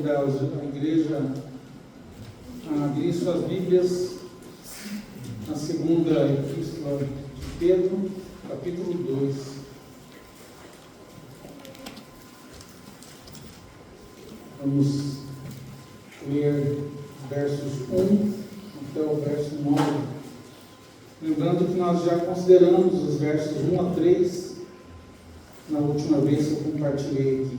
convidar a igreja a abrir suas Bíblias na segunda epístola de Pedro, capítulo 2. Vamos ler versos 1 até o verso 9. Lembrando que nós já consideramos os versos 1 a 3 na última vez que eu compartilhei aqui.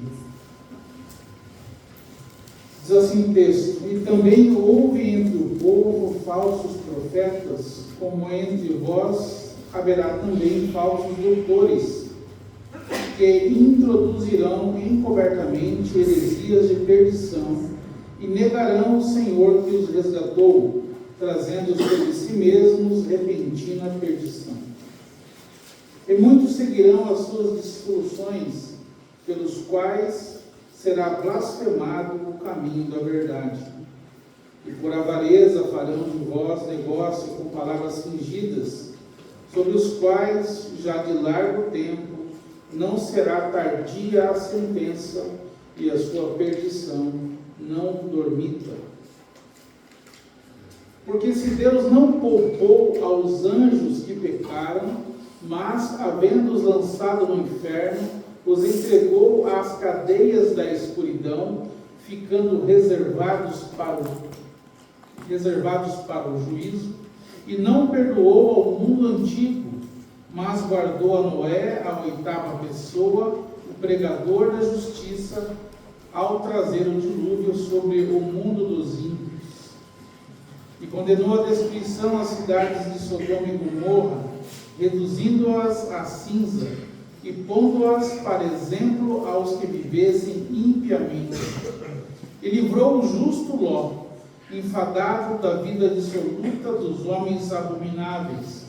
Diz assim o texto: e também houve entre o povo falsos profetas, como entre vós haverá também falsos doutores, que introduzirão encobertamente heresias de perdição, e negarão o Senhor que os resgatou, trazendo sobre si mesmos repentina perdição. E muitos seguirão as suas dissoluções, pelos quais será blasfemado o caminho da verdade. E por avareza farão de vós negócio com palavras fingidas, sobre os quais já de largo tempo não será tardia a sentença, e a sua perdição não dormita. Porque se Deus não poupou aos anjos que pecaram, mas, havendo-os lançado no inferno, os entregou às cadeias da escuridão, ficando reservados para o juízo, e não perdoou ao mundo antigo, mas guardou a Noé, a oitava pessoa, o pregador da justiça, ao trazer o dilúvio sobre o mundo dos ímpios. E condenou a destruição as cidades de Sodoma e Gomorra, reduzindo-as a cinza, e pondo-as para exemplo aos que vivessem impiamente. E livrou o justo Ló, enfadado da vida dissoluta dos homens abomináveis,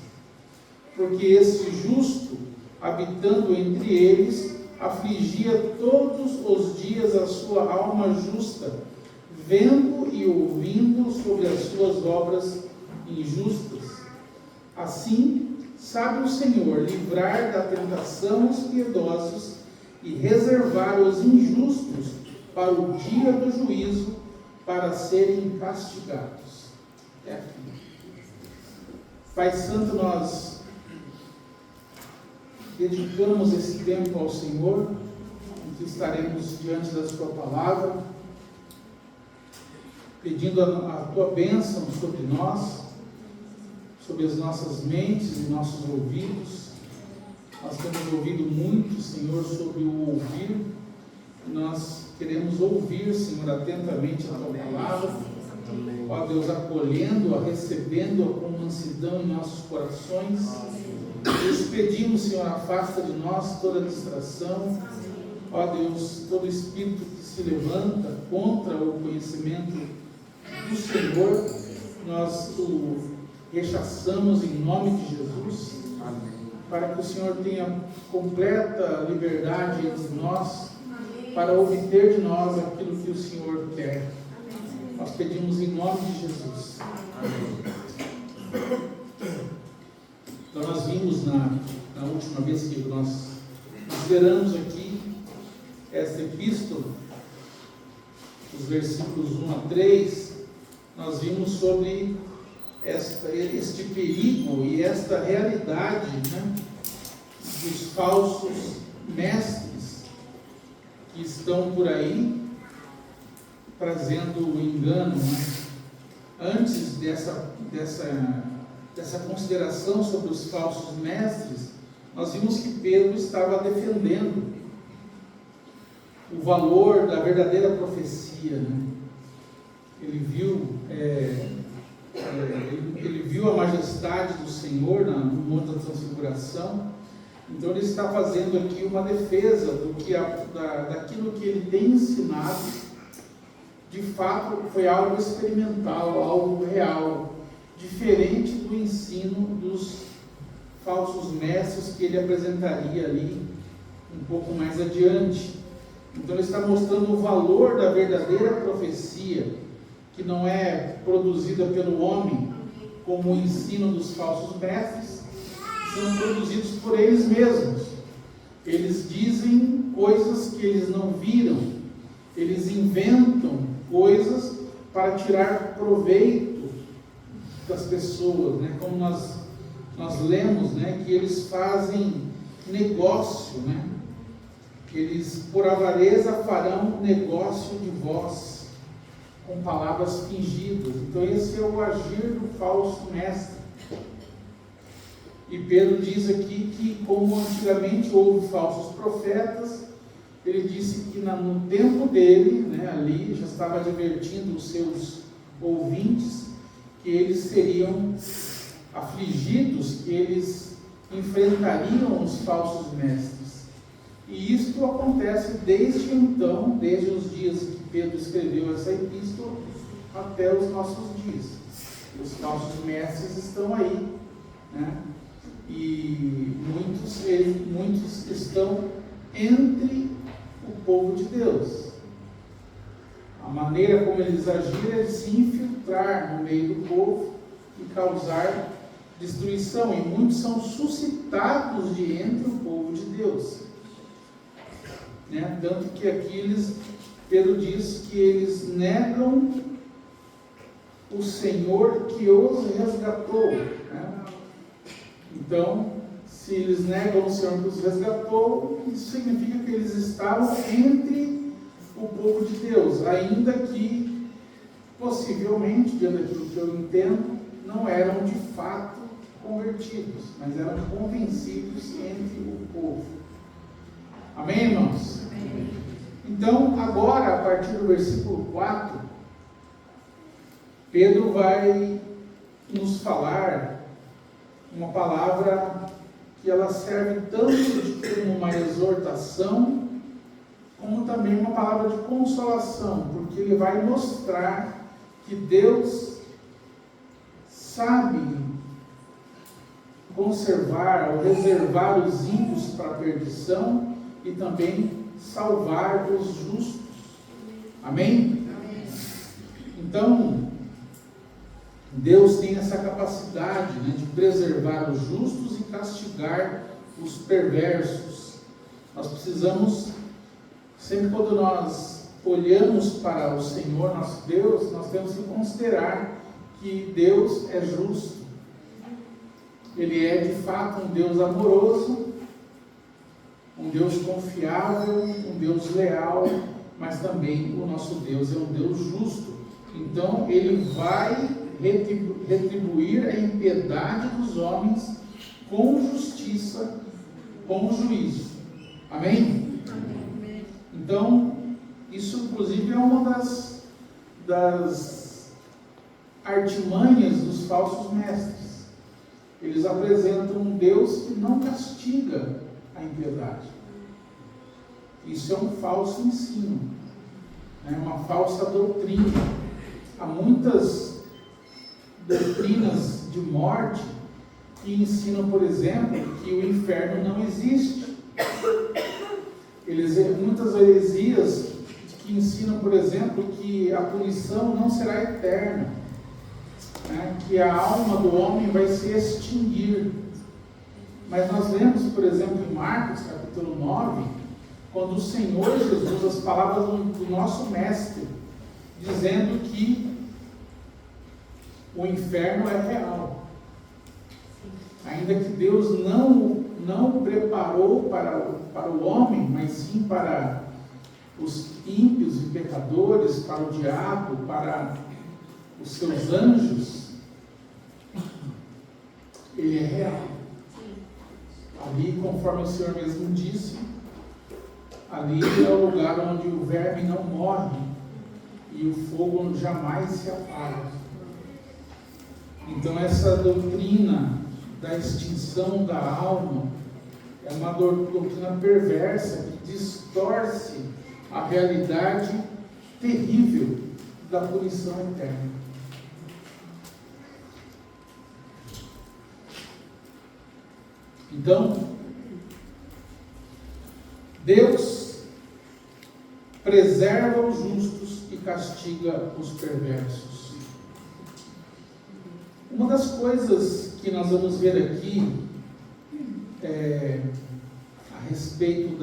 porque este justo, habitando entre eles, afligia todos os dias a sua alma justa, vendo e ouvindo sobre as suas obras injustas. Assim, sabe o Senhor livrar da tentação os piedosos e reservar os injustos para o dia do juízo, para serem castigados. Pai Santo, nós dedicamos esse tempo ao Senhor, em que estaremos diante da Sua palavra, pedindo a Tua bênção sobre nós, sobre as nossas mentes e nossos ouvidos. Nós temos ouvido muito, Senhor, sobre o ouvir. Nós queremos ouvir, Senhor, atentamente a Tua palavra. Ó Deus, acolhendo-a, recebendo-a com mansidão em nossos corações. Deus, pedimos, Senhor, afasta de nós toda distração. Ó Deus, todo espírito que se levanta contra o conhecimento do Senhor, nós o rechaçamos em nome de Jesus. Amém. Para que o Senhor tenha completa liberdade entre nós, para obter de nós aquilo que o Senhor quer. Amém. Nós pedimos em nome de Jesus. Amém. Então nós vimos na última vez que nós consideramos aqui esta epístola, os versículos 1 a 3, nós vimos sobre este perigo e esta realidade, né, dos falsos mestres que estão por aí trazendo o engano, né? Antes dessa consideração sobre os falsos mestres, nós vimos que Pedro estava defendendo o valor da verdadeira profecia, né? Ele viu a majestade do Senhor no Monte da Transfiguração. Então ele está fazendo aqui uma defesa daquilo que ele tem ensinado. De fato, foi algo experimental, algo real, diferente do ensino dos falsos mestres que ele apresentaria ali um pouco mais adiante. Então ele está mostrando o valor da verdadeira profecia, que não é produzida pelo homem, como o ensino dos falsos mestres, são produzidos por eles mesmos. Eles dizem coisas que eles não viram, Eles inventam coisas para tirar proveito das pessoas, né? Como nós lemos, né? Que eles fazem negócio, né? Eles, por avareza, farão negócio de vós, com palavras fingidas. Então esse é o agir do falso mestre. E Pedro diz aqui que, como antigamente houve falsos profetas, ele disse que no tempo dele, né, ali, já estava advertindo os seus ouvintes que eles seriam afligidos, que eles enfrentariam os falsos mestres. E isto acontece desde então, desde os dias que Pedro escreveu essa epístola, até os nossos dias. Os falsos mestres estão aí, né? E muitos estão entre o povo de Deus. A maneira como eles agiram é se infiltrar no meio do povo e causar destruição. E muitos são suscitados de entre o povo de Deus, né? Tanto que aqui Pedro diz que eles negam o Senhor que os resgatou, né? Então, se eles negam o Senhor que os resgatou, isso significa que eles estavam entre o povo de Deus, ainda que, possivelmente, diante daquilo que eu entendo, não eram de fato convertidos, mas eram convencidos entre o povo. Amém, irmãos? Amém. Então, agora, a partir do versículo 4, Pedro vai nos falar uma palavra que ela serve tanto como uma exortação, como também uma palavra de consolação, porque ele vai mostrar que Deus sabe conservar ou reservar os ímpios para a perdição e também salvar os justos. Amém? Amém. Então, Deus tem essa capacidade, né, de preservar os justos e castigar os perversos. Nós precisamos, sempre quando nós olhamos para o Senhor, nosso Deus, nós temos que considerar que Deus é justo. Ele é de fato um Deus amoroso, um Deus confiável, um Deus leal, mas também o nosso Deus é um Deus justo. Então Ele vai retribuir a impiedade dos homens com justiça, com juízo. Amém? Amém. Então, isso inclusive é uma das artimanhas dos falsos mestres. Eles apresentam um Deus que não castiga a impiedade. Isso é um falso ensino, né? Uma falsa doutrina. Há muitas doutrinas de morte que ensinam, por exemplo, que o inferno não existe. Muitas heresias que ensinam, por exemplo, que a punição não será eterna, né? Que a alma do homem vai se extinguir. Mas nós lemos, por exemplo, em Marcos, capítulo 9, quando o Senhor Jesus, as palavras do nosso Mestre, dizendo que o inferno é real. Ainda que Deus não o preparou para o homem, mas sim para os ímpios e pecadores, para o diabo, para os seus anjos, ele é real. Ali, conforme o Senhor mesmo disse, ali é o lugar onde o verme não morre e o fogo jamais se apaga. Então essa doutrina da extinção da alma é uma doutrina perversa que distorce a realidade terrível da punição eterna. Então, Deus preserva os justos e castiga os perversos. Uma das coisas que nós vamos ver aqui a respeito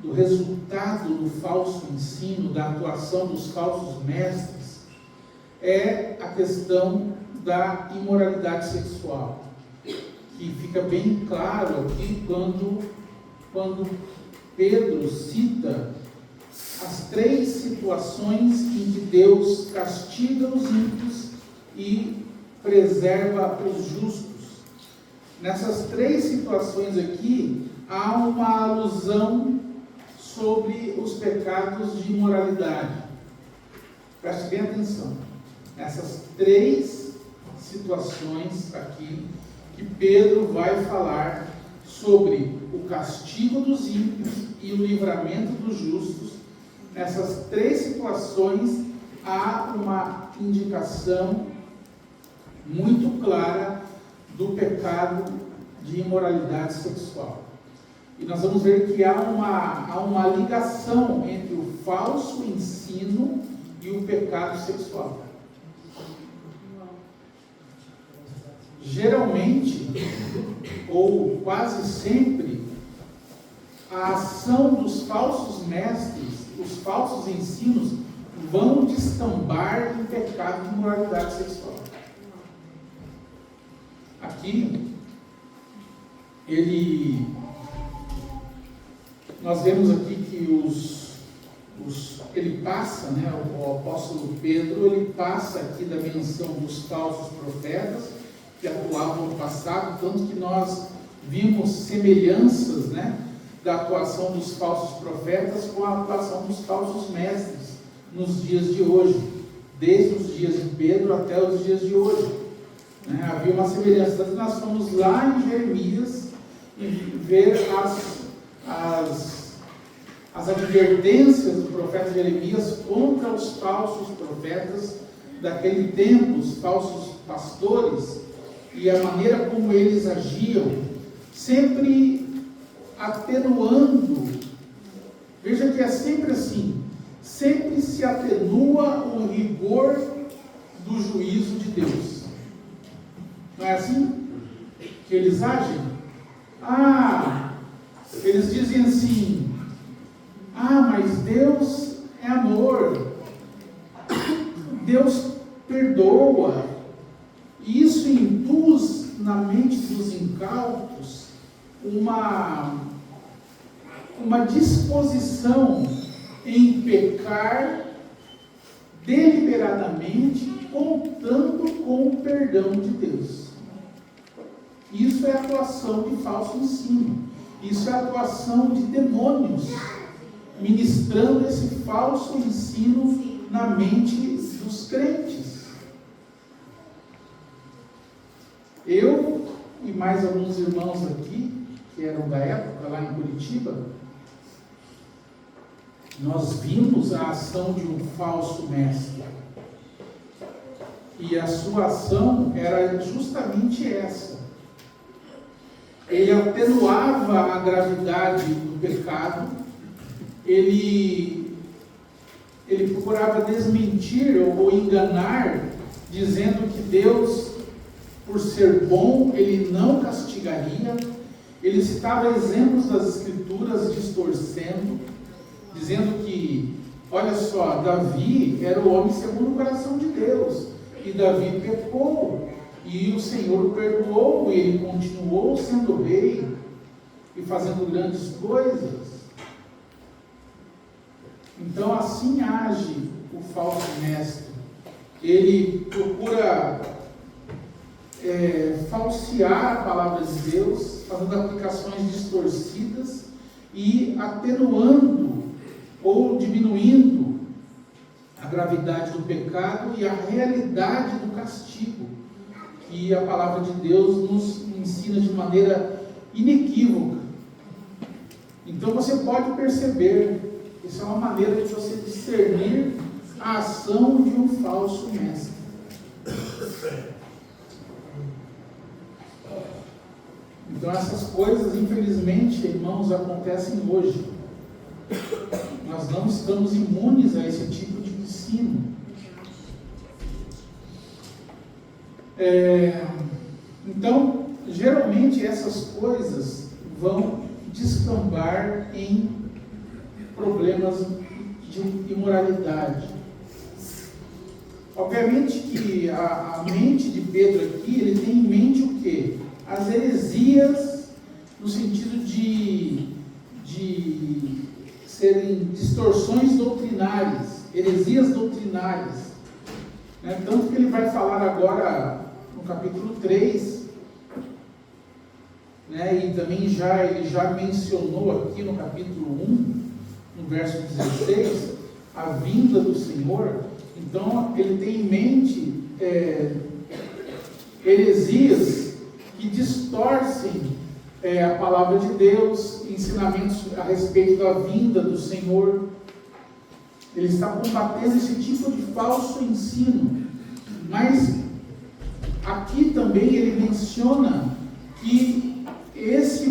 do resultado do falso ensino, da atuação dos falsos mestres, é a questão da imoralidade sexual, que fica bem claro aqui quando Pedro cita as 3 situações em que Deus castiga os ímpios e preserva os justos. Nessas 3 situações aqui, há uma alusão sobre os pecados de imoralidade. Preste bem atenção. Essas 3 situações aqui, que Pedro vai falar sobre o castigo dos ímpios e o livramento dos justos. Nessas 3 situações, há uma indicação muito clara do pecado de imoralidade sexual. E nós vamos ver que há uma ligação entre o falso ensino e o pecado sexual. Geralmente, ou quase sempre, a ação dos falsos mestres, os falsos ensinos, vão descambar em pecado de imoralidade sexual. Aqui, nós vemos aqui que ele passa, o apóstolo Pedro, ele passa aqui da menção dos falsos profetas que atuavam no passado, tanto que nós vimos semelhanças, da atuação dos falsos profetas com a atuação dos falsos mestres nos dias de hoje, desde os dias de Pedro até os dias de hoje. Havia uma semelhança, tanto que nós fomos lá em Jeremias e ver as advertências do profeta Jeremias contra os falsos profetas daquele tempo, os falsos pastores, e a maneira como eles agiam, sempre atenuando. Veja que é sempre assim, sempre se atenua o rigor do juízo de Deus. Não é assim que eles agem? Eles dizem assim: mas Deus é amor, Deus perdoa. E isso induz na mente dos incautos uma disposição em pecar deliberadamente, contando com o perdão de Deus. Isso é atuação de falso ensino. Isso é atuação de demônios, ministrando esse falso ensino na mente dos crentes. Eu e mais alguns irmãos aqui, que eram da época, lá em Curitiba, nós vimos a ação de um falso mestre. E a sua ação era justamente essa. Ele atenuava a gravidade do pecado, ele procurava desmentir ou enganar, dizendo que Deus, por ser bom, ele não castigaria. Ele citava exemplos das Escrituras distorcendo, dizendo que, olha só, Davi era o homem segundo o coração de Deus, e Davi pecou, e o Senhor o perdoou, e ele continuou sendo rei, e fazendo grandes coisas. Então assim age o falso mestre. Ele procura falsear a palavra de Deus, fazendo aplicações distorcidas e atenuando ou diminuindo a gravidade do pecado e a realidade do castigo, que a palavra de Deus nos ensina de maneira inequívoca. Então você pode perceber, isso é uma maneira de você discernir a ação de um falso mestre. Então essas coisas, infelizmente, irmãos, acontecem hoje. Nós não estamos imunes a esse tipo de ensino. Então, geralmente essas coisas vão descambar em problemas de imoralidade. Obviamente que a mente de Pedro aqui, ele tem em mente o quê? As heresias, no sentido de serem distorções doutrinárias, heresias doutrinárias. Né? Tanto que ele vai falar agora no capítulo 3, né? E também ele já mencionou aqui no capítulo 1, no verso 16, a vinda do Senhor. Então ele tem em mente heresias que distorcem a palavra de Deus, ensinamentos a respeito da vinda do Senhor. Ele está combatendo esse tipo de falso ensino. Mas aqui também ele menciona que esse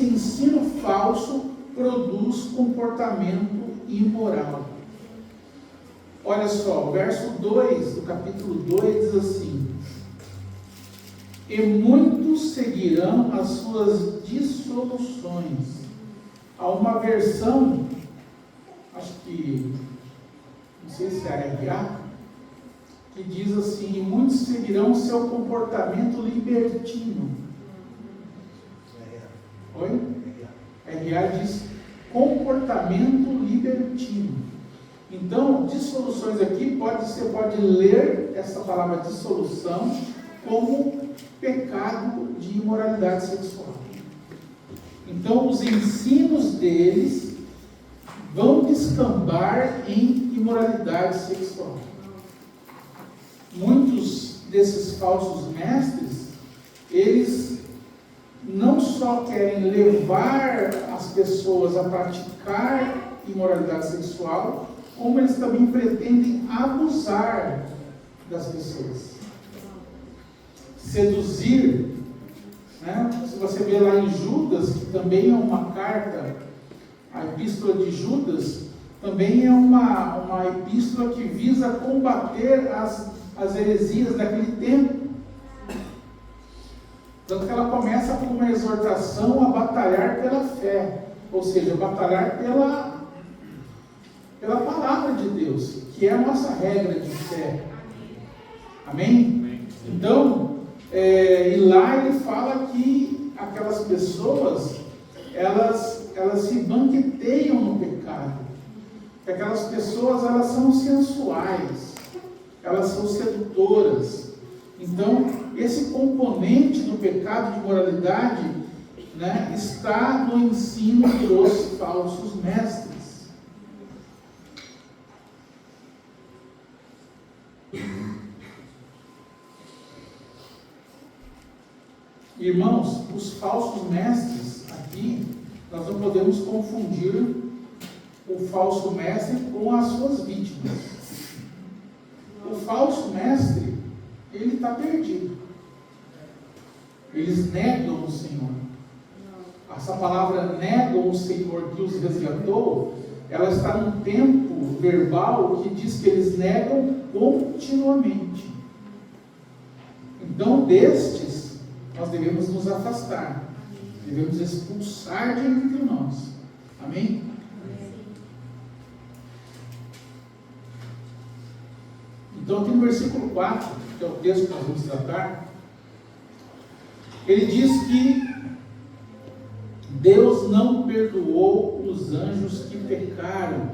ensino falso produz comportamento imoral. Olha só, o verso 2 do capítulo 2 diz assim: e muitos seguirão as suas dissoluções. Há uma versão, acho que, não sei se é RA, que diz assim: e muitos seguirão seu comportamento libertino. Oi? RA diz comportamento libertino. Então, dissoluções aqui, você pode ler essa palavra dissolução como pecado de imoralidade sexual. Então, os ensinos deles vão descambar em imoralidade sexual. Muitos desses falsos mestres, eles não só querem levar as pessoas a praticar imoralidade sexual, como eles também pretendem abusar das pessoas. Seduzir, né? Se você vê lá em Judas, que também é uma carta, a epístola de Judas, também é uma epístola que visa combater as heresias daquele tempo. Tanto que ela começa com uma exortação a batalhar pela fé, ou seja, batalhar pela palavra de Deus, que é a nossa regra de fé. Amém? Então, e lá ele fala que aquelas pessoas, elas se banqueteiam no pecado. Que aquelas pessoas, elas são sensuais, elas são sedutoras. Então, esse componente do pecado de moralidade, né, está no ensino dos falsos mestres. Irmãos, os falsos mestres aqui, nós não podemos confundir o falso mestre com as suas vítimas. O falso mestre, ele está perdido. Eles negam o Senhor. Essa palavra negam o Senhor que os resgatou, ela está num tempo verbal que diz que eles negam continuamente. Então, destes, nós devemos nos afastar, devemos expulsar de entre nós. Amém? Então, aqui no versículo 4, que é o texto que nós vamos tratar, ele diz que Deus não perdoou os anjos que pecaram,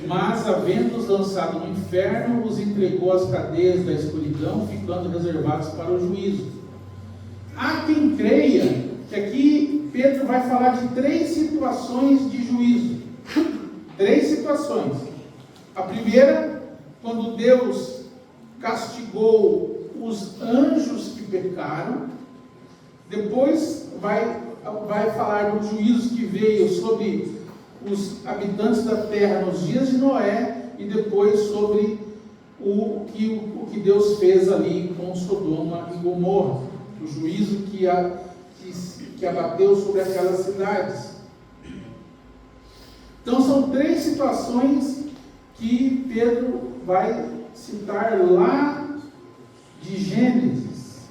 mas, havendo-os lançado no inferno, os entregou às cadeias da escuridão, ficando reservados para o juízo. Há quem creia que aqui Pedro vai falar de 3 situações de juízo. 3 situações. A primeira, quando Deus castigou os anjos que pecaram. Depois vai falar do juízo que veio sobre os habitantes da terra nos dias de Noé, e depois sobre o que Deus fez ali com Sodoma e Gomorra, o juízo que abateu sobre aquelas cidades. Então são 3 situações que Pedro vai citar lá de Gênesis.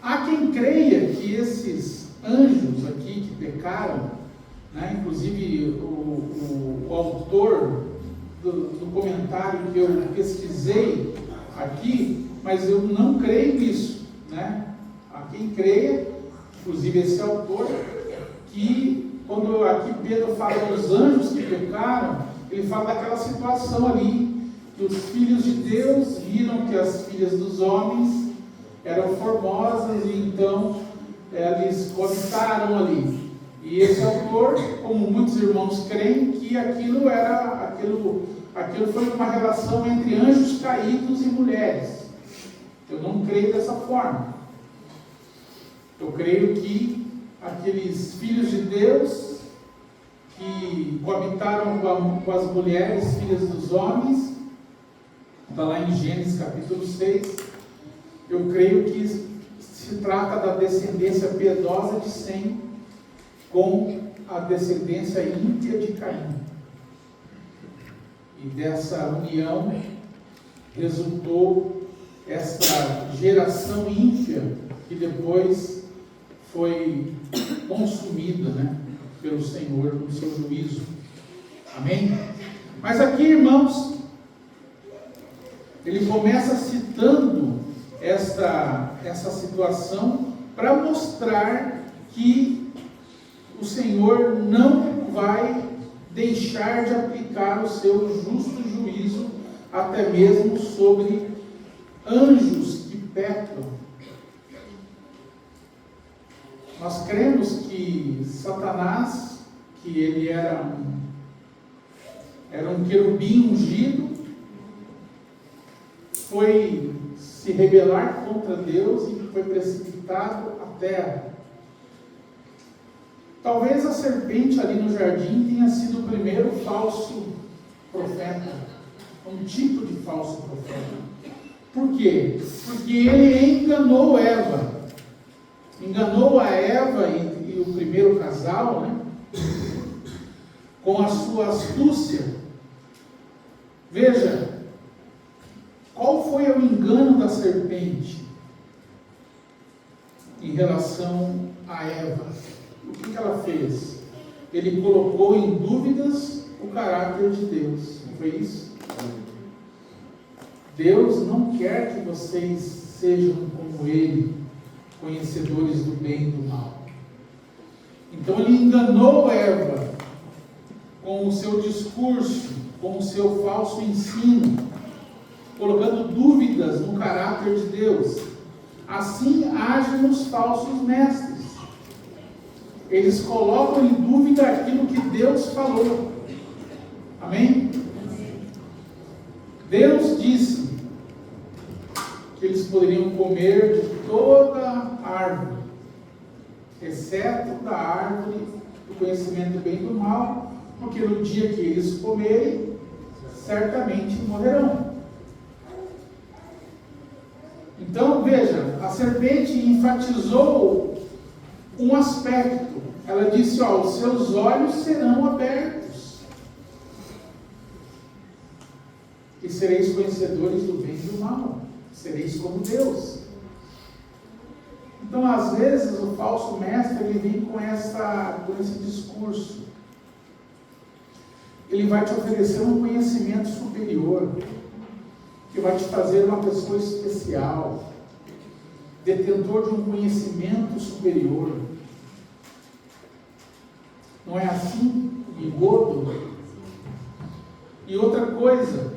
Há quem creia que esses anjos aqui que pecaram, né? Inclusive o autor do comentário que eu pesquisei aqui, mas eu não creio nisso, né? A quem creia, inclusive esse autor, que quando aqui Pedro fala dos anjos que pecaram, ele fala daquela situação ali, que os filhos de Deus viram que as filhas dos homens eram formosas e então eles cogitaram ali. E esse autor, como muitos irmãos creem, que aquilo foi uma relação entre anjos caídos e mulheres. Eu não creio dessa forma. Eu creio que aqueles filhos de Deus que coabitaram com as mulheres, filhas dos homens, está lá em Gênesis capítulo 6, eu creio que se trata da descendência piedosa de Sem com a descendência ímpia de Caim. E dessa união resultou essa geração ímpia que depois foi consumida, né, pelo Senhor no seu juízo. Amém? Mas aqui, irmãos, ele começa citando essa situação para mostrar que o Senhor não vai deixar de aplicar o seu justo juízo até mesmo sobre anjos que pecam. Nós cremos que Satanás, que ele era um querubim ungido, foi se rebelar contra Deus e foi precipitado à terra. Talvez a serpente ali no jardim tenha sido o primeiro falso profeta, um tipo de falso profeta. Por quê? Porque ele enganou Eva. Enganou a Eva e o primeiro casal, né, com a sua astúcia. Veja, qual foi o engano da serpente em relação a Eva? O que ela fez? Ele colocou em dúvidas o caráter de Deus. Não foi isso? Deus não quer que vocês sejam como Ele, conhecedores do bem e do mal. Então ele enganou Eva com o seu discurso, com o seu falso ensino, colocando dúvidas no caráter de Deus. Assim agem os falsos mestres. Eles colocam em dúvida aquilo que Deus falou. Amém? Deus disse que eles poderiam comer de toda a árvore, exceto da árvore do conhecimento do bem e do mal, porque no dia que eles comerem, certamente morrerão. Então, veja, a serpente enfatizou um aspecto. Ela disse, os seus olhos serão abertos e sereis conhecedores do bem e do mal. Sereis como Deus. Então, às vezes, o falso mestre, ele vem com esse discurso. Ele vai te oferecer um conhecimento superior, que vai te fazer uma pessoa especial, detentor de um conhecimento superior. Não é assim? Engodo. E outra coisa,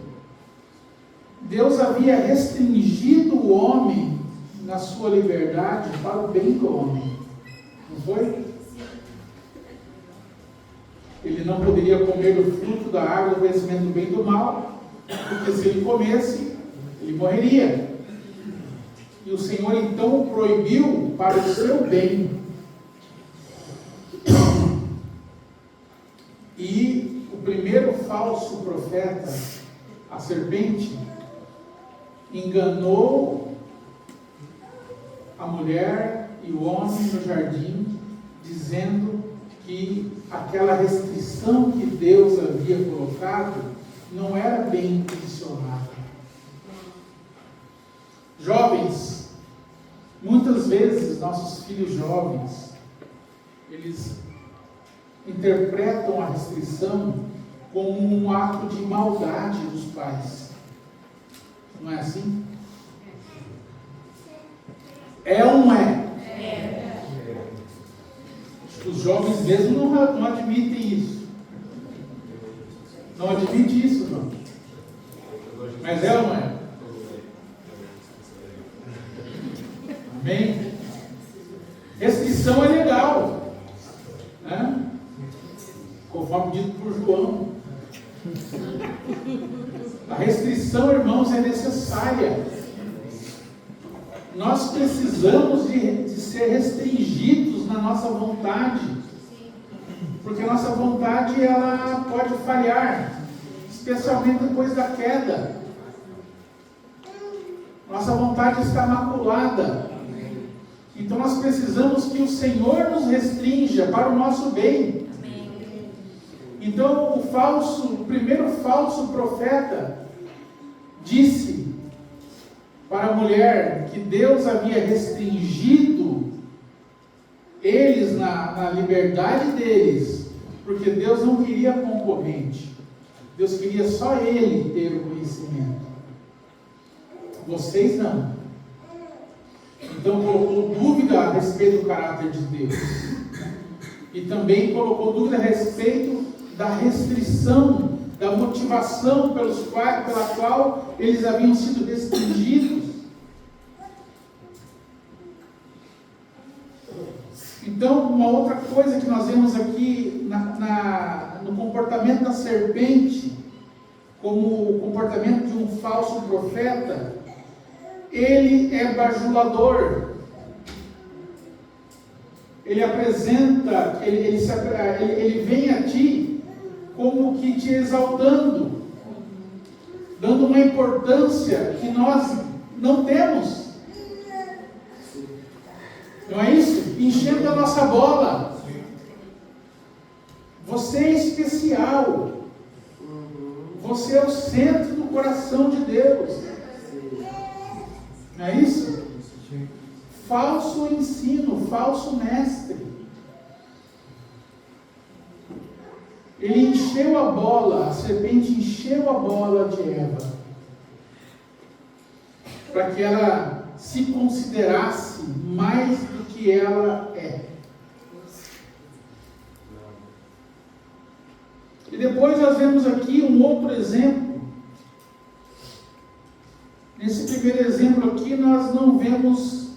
Deus havia restringido o homem na sua liberdade para o bem do homem. Não foi? Ele não poderia comer do fruto da árvore do conhecimento do bem e do mal, porque se ele comesse, ele morreria. E o Senhor então o proibiu para o seu bem. E o primeiro falso profeta, a serpente, enganou a mulher e o homem no jardim, dizendo que aquela restrição que Deus havia colocado não era bem intencionada. Jovens, muitas vezes nossos filhos jovens, eles interpretam a restrição como um ato de maldade dos pais. Não é assim? É ou não é? Os jovens mesmo não admitem isso. Não admite isso, não. Mas é ou não é? Amém? Restrição é legal, né? Conforme dito por João. A restrição, irmãos, é necessária. Nós precisamos de ser restringidos na nossa vontade, porque a nossa vontade ela pode falhar, especialmente depois da queda. Nossa vontade está maculada. Então nós precisamos que o Senhor nos restrinja para o nosso bem. Então o primeiro falso profeta disse para a mulher que Deus havia restringido eles na liberdade deles, porque Deus não queria concorrente. Deus queria só ele ter o conhecimento. Vocês não. Então colocou dúvida a respeito do caráter de Deus. E também colocou dúvida a respeito da restrição, da motivação pela qual eles haviam sido restringidos. Então, uma outra coisa que nós vemos aqui no comportamento da serpente, como o comportamento de um falso profeta, ele é bajulador. Ele apresenta, ele vem a ti como que te exaltando, dando uma importância que nós não temos. Não é isso? Enchendo a nossa bola. Você é especial. Você é o centro do coração de Deus. Não é isso? Falso ensino, falso mestre. Ele encheu a bola, a serpente encheu a bola de Eva, para que ela se considerasse mais do que ela é. E depois nós vemos aqui um outro exemplo. Nesse primeiro exemplo aqui nós não vemos,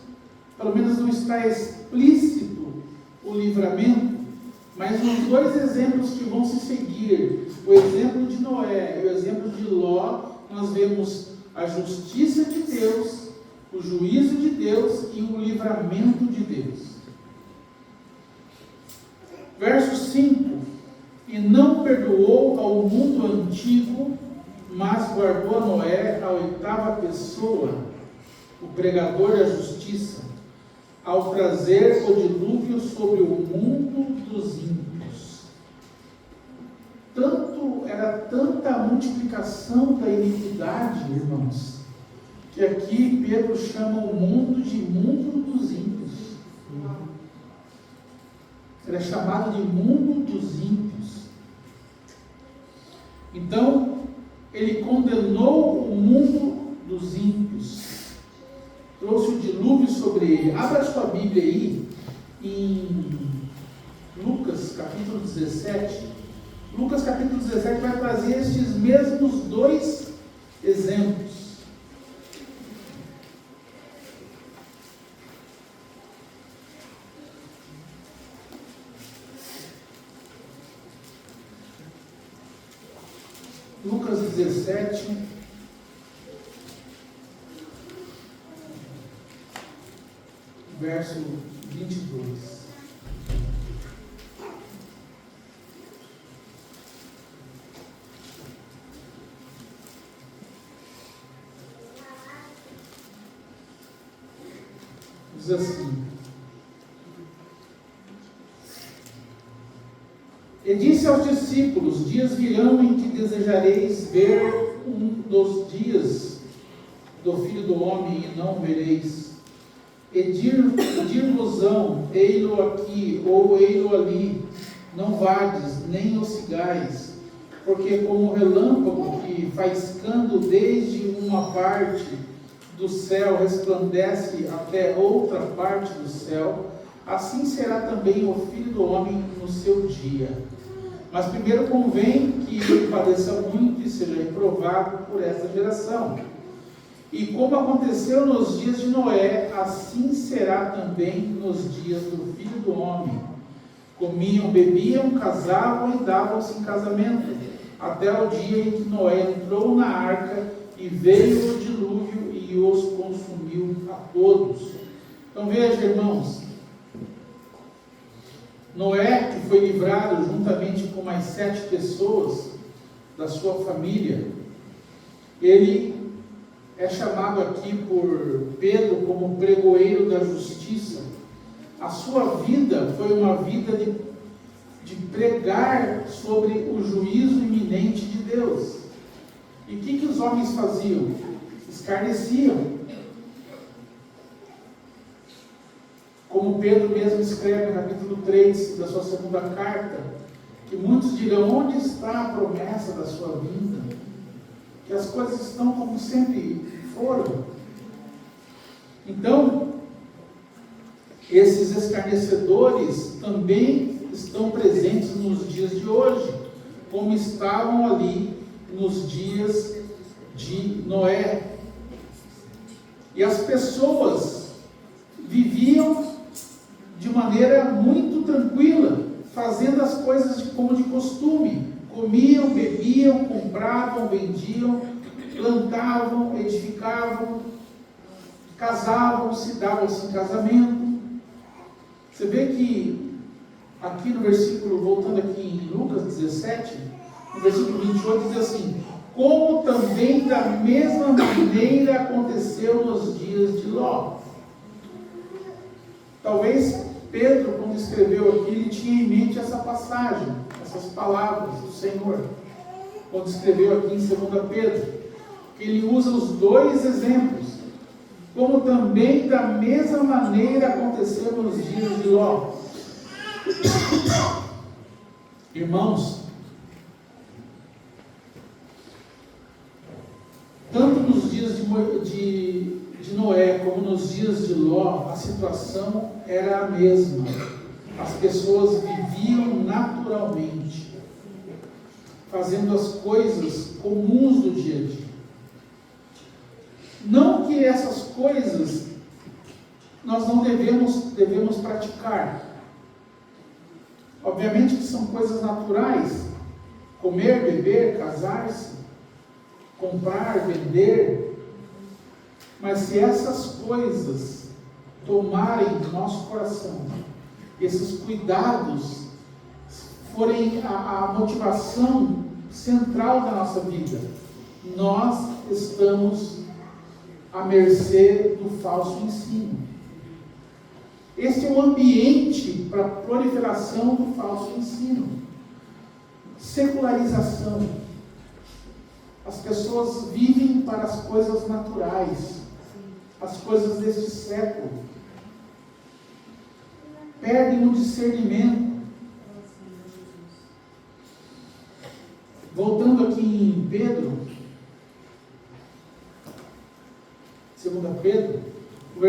pelo menos não está explícito o livramento, mas nos dois exemplos que vão se seguir, o exemplo de Noé e o exemplo de Ló, nós vemos a justiça de Deus, o juízo de Deus e o livramento de Deus. Verso 5: E não perdoou ao mundo antigo, mas guardou a Noé, a oitava pessoa, o pregador da justiça, ao trazer o dilúvio sobre o mundo dos ímpios. Era tanta a multiplicação da iniquidade, irmãos, que aqui Pedro chama o mundo de mundo dos ímpios. Era chamado de mundo dos ímpios. Então, ele condenou o mundo dos ímpios, trouxe o dilúvio sobre ele. Abra a sua Bíblia aí, em Lucas capítulo 17. Lucas capítulo 17 vai trazer estes mesmos dois exemplos. Lucas 17, verso 22. Diz assim: E disse aos discípulos: Dias virão em que desejareis ver um dos dias do Filho do Homem e não vereis. E dir-vos-ão, ei-lo aqui ou ei-lo ali, não vades, nem oscigais, porque como o relâmpago que faiscando desde uma parte do céu resplandece até outra parte do céu, assim será também o Filho do Homem no seu dia. Mas primeiro convém que ele padeça muito e seja reprovado por esta geração. E como aconteceu nos dias de Noé, assim será também nos dias do Filho do Homem. Comiam, bebiam, casavam e davam-se em casamento, até o dia em que Noé entrou na arca e veio o dilúvio e os consumiu a todos. Então veja, irmãos, Noé, que foi livrado juntamente com mais 7 pessoas da sua família, ele é chamado aqui por Pedro como pregoeiro da justiça. A sua vida foi uma vida de pregar sobre o juízo iminente de Deus. E o que os homens faziam? Escarneciam. Como Pedro mesmo escreve no capítulo 3 da sua segunda carta, que muitos dirão: onde está a promessa da sua vinda? Que as coisas estão como sempre foram. Então, esses escarnecedores também estão presentes nos dias de hoje, como estavam ali nos dias de Noé. E as pessoas viviam de maneira muito tranquila, fazendo as coisas como de costume. Comiam, bebiam, compravam, vendiam, plantavam, edificavam, casavam-se, davam-se em casamento. Você vê que aqui no versículo, voltando aqui em Lucas 17, no versículo 28, diz assim: como também da mesma maneira aconteceu nos dias de Ló. Talvez Pedro, quando escreveu aqui, ele tinha em mente essa passagem, essas palavras do Senhor, quando escreveu aqui em 2 Pedro, que ele usa os dois exemplos, como também da mesma maneira aconteceu nos dias de Ló. Irmãos, tanto nos dias de Noé como nos dias de Ló, a situação era a mesma. As pessoas viviam naturalmente, fazendo as coisas comuns do dia a dia. Não que essas coisas nós não devemos praticar. Obviamente que são coisas naturais: comer, beber, casar-se, comprar, vender. Mas se essas coisas tomarem do nosso coração, esses cuidados forem a motivação central da nossa vida, nós estamos à mercê do falso ensino. Este é o ambiente para a proliferação do falso ensino. Secularização. As pessoas vivem para as coisas naturais, as coisas deste século. Perdem o discernimento. Voltando aqui em Pedro, 2 Pedro, o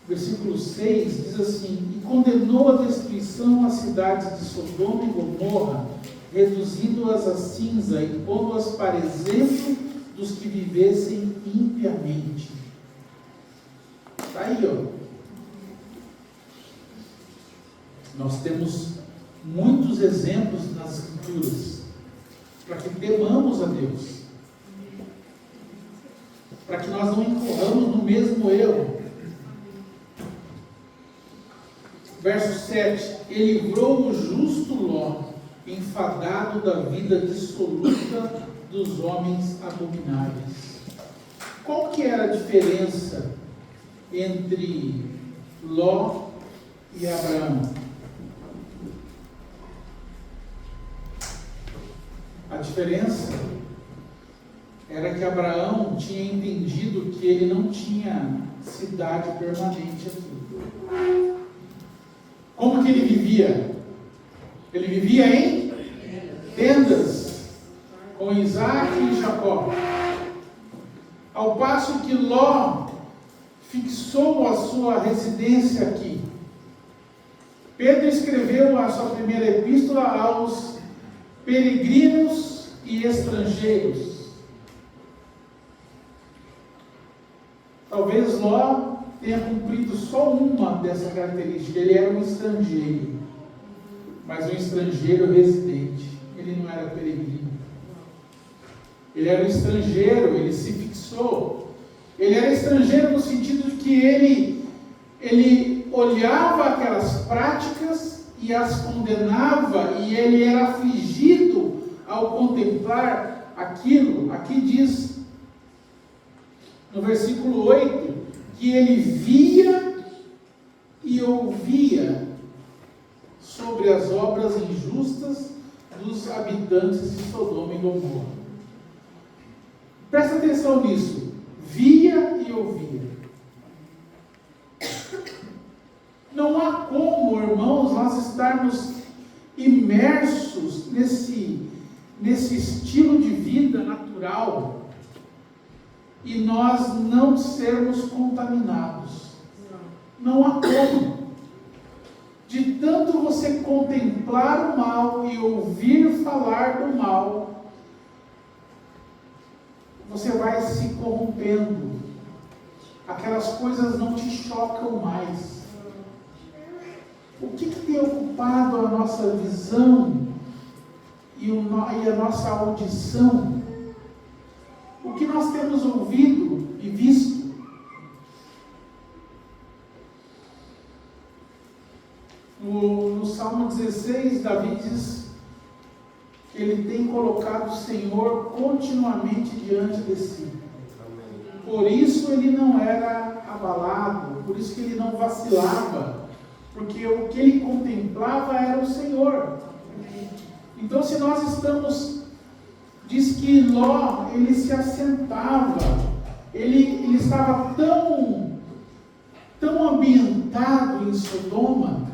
versículo 6 diz assim: e condenou a destruição as cidades de Sodoma e Gomorra, reduzindo-as a cinza e pondo-as para exemplo dos que vivessem impiamente. Está aí, ó. Nós temos muitos exemplos nas Escrituras para que temamos a Deus, para que nós não incorramos no mesmo erro. Verso 7: ele livrou o justo Ló, enfadado da vida dissoluta dos homens abomináveis. Qual que era a diferença entre Ló e Abraão? A diferença era que Abraão tinha entendido que ele não tinha cidade permanente aqui. Como ele vivia? Ele vivia em tendas, com Isaac e Jacó. Ao passo que Ló fixou a sua residência aqui. Pedro escreveu a sua primeira epístola aos peregrinos e estrangeiros. Talvez Ló tenha cumprido só uma dessa característica. Ele era um estrangeiro, mas um estrangeiro residente. Ele não era peregrino. Ele era um estrangeiro, ele se fixou. Ele era estrangeiro no sentido de que ele olhava aquelas práticas e as condenava, e ele era afligido ao contemplar aquilo. Aqui diz, no versículo 8, que ele via e ouvia sobre as obras injustas dos habitantes de Sodoma e Gomorra. Presta atenção nisso. Via e ouvia. Não há como, irmãos, nós estarmos imersos nesse estilo de vida natural e nós não sermos contaminados. Não há como. De tanto você contemplar o mal e ouvir falar do mal, você vai se corrompendo. Aquelas coisas não te chocam mais. O que tem ocupado a nossa visão e a nossa audição? O que nós temos ouvido e visto? No Salmo 16, Davi diz que ele tem colocado o Senhor continuamente diante de si. Por isso ele não era abalado, por isso que ele não vacilava, porque o que ele contemplava era o Senhor. Então, se nós estamos, diz que Ló, ele se assentava, ele estava tão ambientado em Sodoma,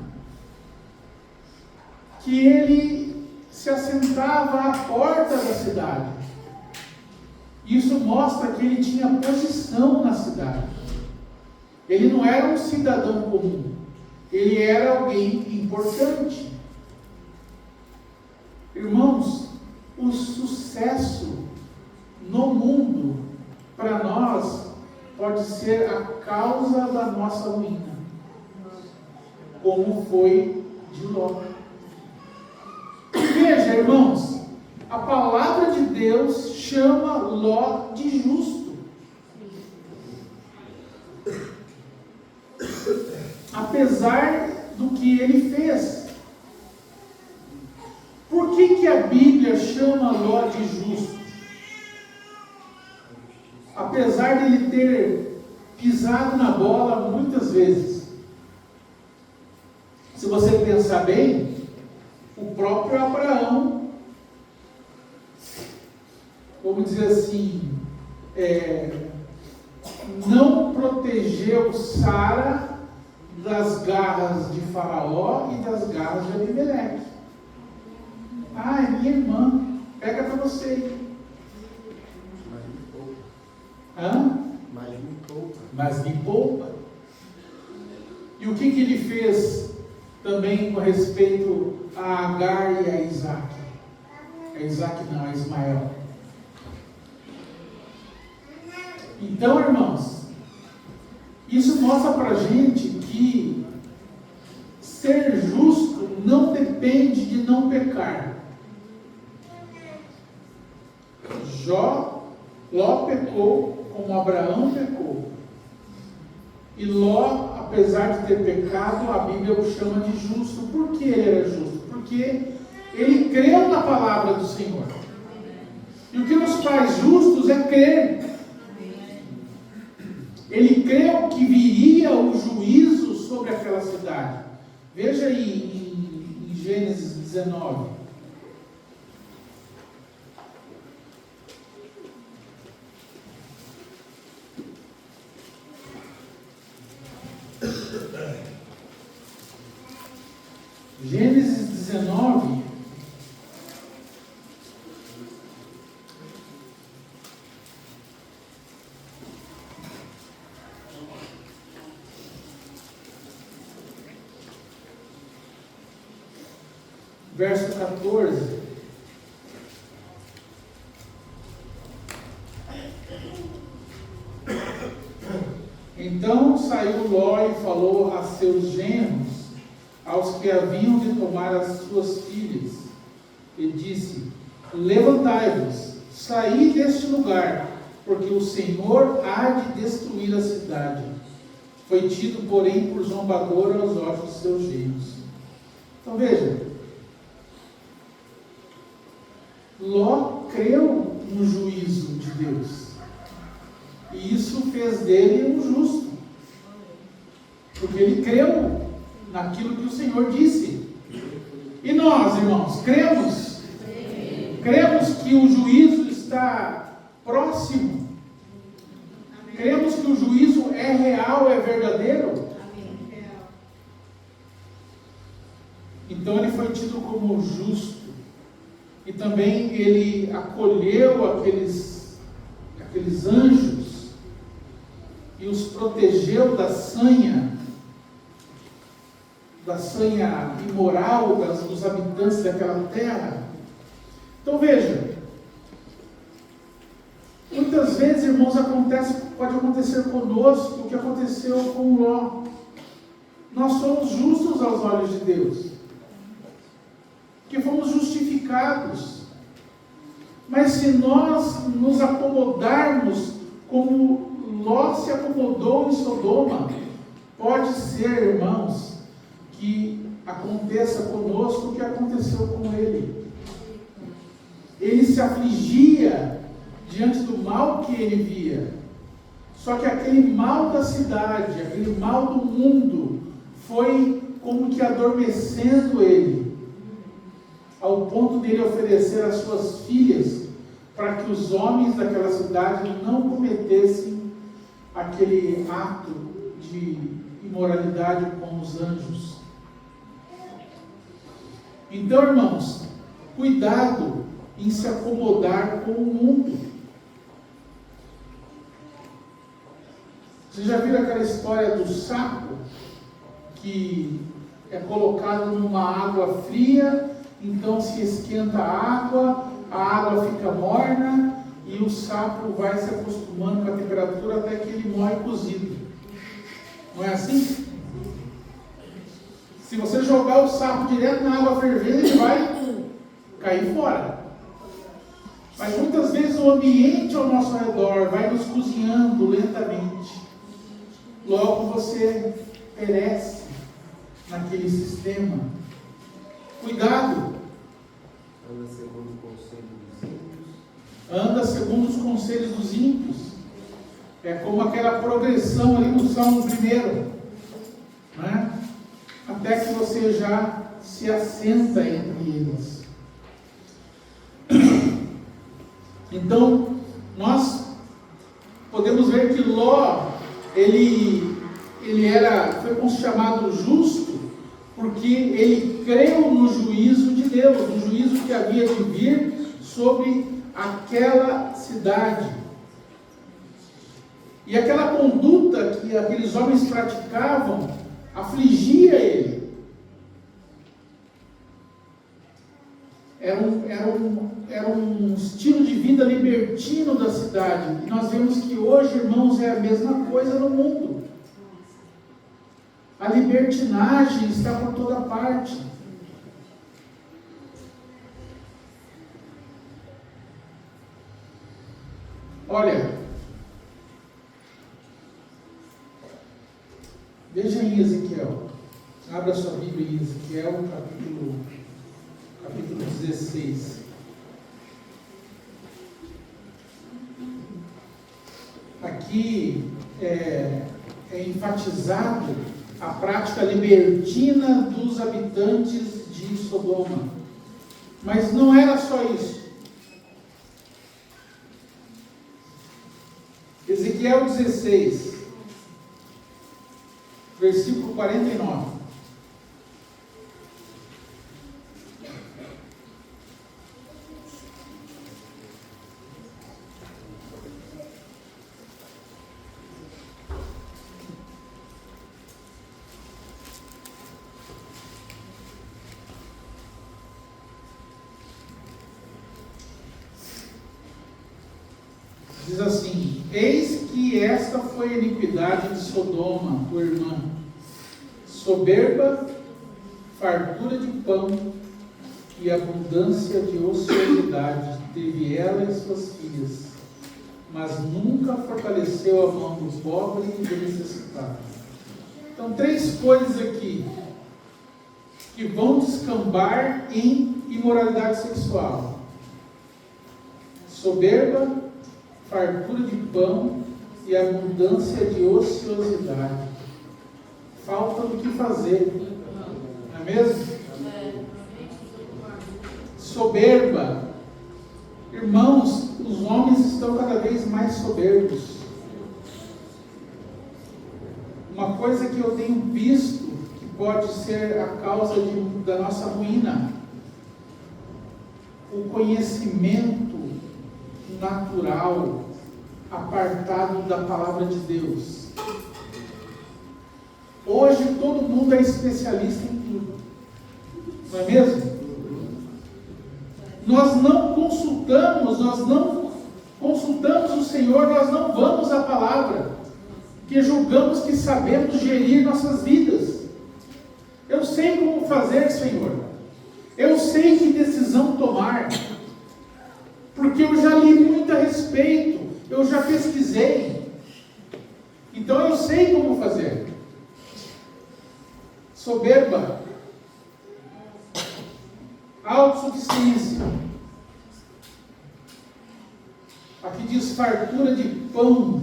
que ele se assentava à porta da cidade. Isso mostra que ele tinha posição na cidade. Ele não era um cidadão comum, ele era alguém importante. Irmãos, o sucesso no mundo, para nós, pode ser a causa da nossa ruína, como foi de Ló. Veja, irmãos, a palavra de Deus chama Ló de justo. Apesar do que ele fez. Por que a Bíblia chama Ló de justo? Apesar de ele ter pisado na bola muitas vezes. Se você pensar bem, o próprio Abraão, vamos dizer assim, não protegeu Sara das garras de Faraó e das garras de Abimeleque. Ah, é minha irmã, pega para você. Mas me poupa. E o que ele fez também com respeito a Agar e a Isaac? A Isaac não, a Ismael. Então, irmãos, isso mostra para a gente que ser justo não depende de não pecar. Ló pecou como Abraão pecou. E Ló, apesar de ter pecado, a Bíblia o chama de justo. Por que ele era justo? Porque ele creu na palavra do Senhor. E o que nos faz justos é crer. Ele creu que viria o juízo sobre aquela cidade. Veja aí em Gênesis 19. verso 14. Então saiu Ló e falou a seus genros, aos que haviam de tomar as suas filhas, e disse: levantai-vos, saí deste lugar, porque o Senhor há de destruir a cidade. Foi tido, porém, por zombador aos olhos de seus genros. Então veja, Ló creu no juízo de Deus, e isso fez dele um justo, porque ele creu naquilo que o Senhor disse. E nós, irmãos, cremos? Cremos que o juízo está próximo? Cremos que o juízo é real, é verdadeiro? Então ele foi tido como justo, e também ele acolheu aqueles anjos e os protegeu da sanha imoral dos habitantes daquela terra. Então veja, muitas vezes, irmãos, pode acontecer conosco o que aconteceu com Ló. Nós somos justos aos olhos de Deus, que fomos justificados. Mas se nós nos acomodarmos como Ló se acomodou em Sodoma, pode ser, irmãos, que aconteça conosco o que aconteceu com ele. Ele se afligia diante do mal que ele via. Só que aquele mal da cidade, aquele mal do mundo, foi como que adormecendo ele, ao ponto de ele oferecer as suas filhas para que os homens daquela cidade não cometessem aquele ato de imoralidade com os anjos. Então, irmãos, cuidado em se acomodar com o mundo. Vocês já viram aquela história do sapo que é colocado numa água fria, então se esquenta a água fica morna e o sapo vai se acostumando com a temperatura até que ele morre cozido? Não é assim? Se você jogar o sapo direto na água fervendo, ele vai cair fora. Mas muitas vezes o ambiente ao nosso redor vai nos cozinhando lentamente. Logo você perece naquele sistema. Cuidado. Anda segundo o conselho dos ímpios. Anda segundo os conselhos dos ímpios. É como aquela progressão ali no Salmo 1, né? Até que você já se assenta entre eles. Então, nós podemos ver que Ló, ele foi chamado justo, porque ele creu no juízo de Deus, no juízo que havia de vir sobre aquela cidade. E aquela conduta que aqueles homens praticavam afligia ele. Era um estilo de vida libertino da cidade. E nós vemos que hoje, irmãos, é a mesma coisa no mundo. A libertinagem está por toda parte. Olha, veja em Ezequiel. Abra sua Bíblia em Ezequiel, capítulo 16. Aqui é enfatizado a prática libertina dos habitantes de Sodoma. Mas não era só isso. Ezequiel 16, versículo 49. Eis que esta foi a iniquidade de Sodoma, tua irmã, soberba, fartura de pão e abundância de ociosidade teve ela e suas filhas, mas nunca fortaleceu a mão do pobre e do necessitado. Então, 3 coisas aqui que vão descambar em imoralidade sexual: soberba, fartura de pão e abundância de ociosidade. Falta do que fazer, não é mesmo? Soberba. Irmãos, os homens estão cada vez mais soberbos. Uma coisa que eu tenho visto que pode ser a causa da nossa ruína: o conhecimento natural apartado da palavra de Deus. Hoje todo mundo é especialista em tudo, não é mesmo? Nós não consultamos o Senhor, nós não vamos à palavra, porque julgamos que sabemos gerir nossas vidas. Eu sei como fazer, Senhor, eu sei que decisão tomar, porque eu já li muito a respeito, eu já pesquisei, então eu sei como fazer. Soberba, autossuficiência. Aqui diz fartura de pão.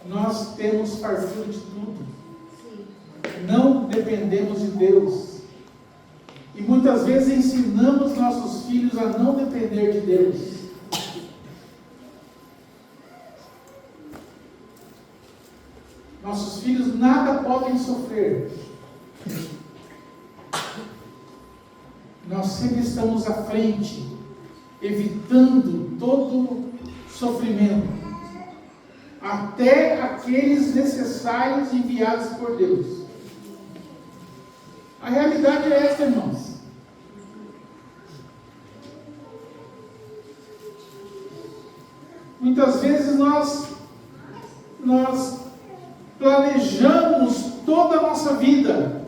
Nós temos fartura de tudo. Não dependemos de Deus. E muitas vezes ensinamos nossos filhos a não depender de Deus. Nossos filhos nada podem sofrer. Nós sempre estamos à frente, evitando todo sofrimento, até aqueles necessários enviados por Deus. A realidade é esta, irmãos. Muitas vezes nós planejamos toda a nossa vida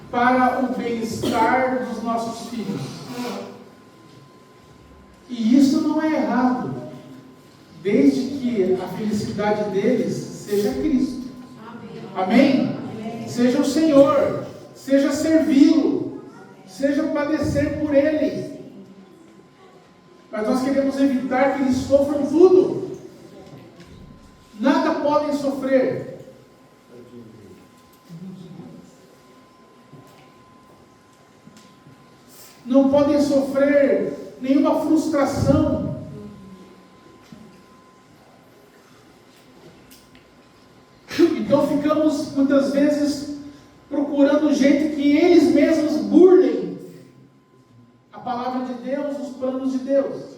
para o bem-estar dos nossos filhos. E isso não é errado, desde que a felicidade deles seja Cristo. Amém? Seja o Senhor, seja servi-lo, seja padecer por Ele. Mas nós queremos evitar que eles sofram tudo. Nada podem sofrer. Não podem sofrer nenhuma frustração. Então ficamos muitas vezes procurando um jeito que eles mesmos burlem a palavra de Deus, os planos de Deus.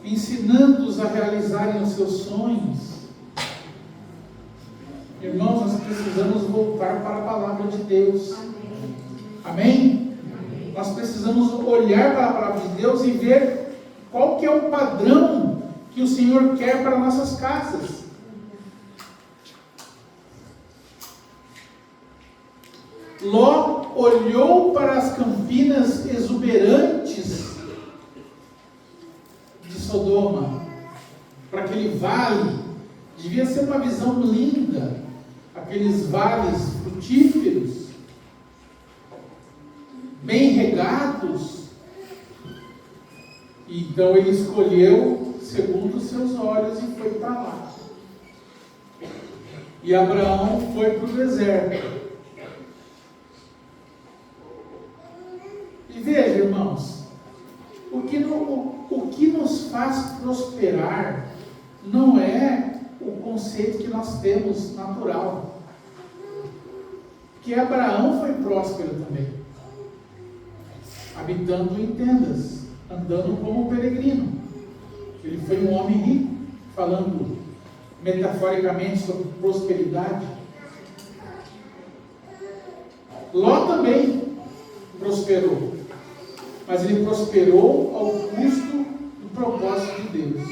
Ensinando-os a realizarem os seus sonhos. Irmãos, nós precisamos voltar para a palavra de Deus. Amém? Amém? Nós precisamos olhar para a palavra de Deus e ver qual que é o padrão que o Senhor quer para nossas casas. Ló olhou para as campinas exuberantes de Sodoma, para aquele vale. Devia ser uma visão linda, aqueles vales frutíferos, bem regados. Então ele escolheu segundo os seus olhos e foi para lá. E Abraão foi para o deserto. E veja, irmãos, o que nos faz prosperar não é o conceito que nós temos natural. Porque Abraão foi próspero também, habitando em tendas, andando como peregrino. Ele foi um homem rico, falando metaforicamente sobre prosperidade. Ló também prosperou, mas ele prosperou ao custo do propósito de Deus.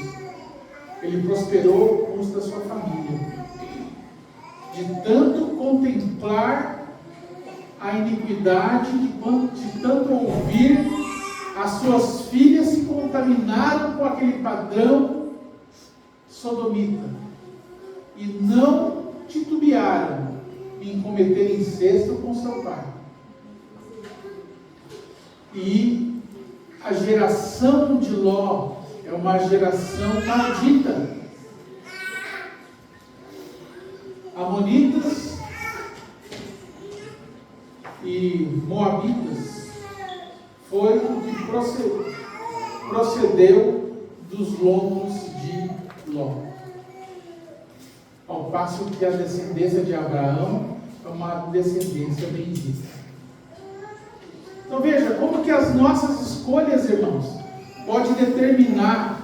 Ele prosperou ao custo da sua família, de tanto contemplar a iniquidade, de tanto ouvir, as suas filhas se contaminaram com aquele padrão sodomita e não titubearam em cometer incesto com seu pai. E a geração de Ló é uma geração maldita. Amonitas e Moabitas foi o que procedeu dos lombos de Ló. Ao passo que a descendência de Abraão é uma descendência bendita. Então veja, como que as nossas escolhas, irmãos, pode determinar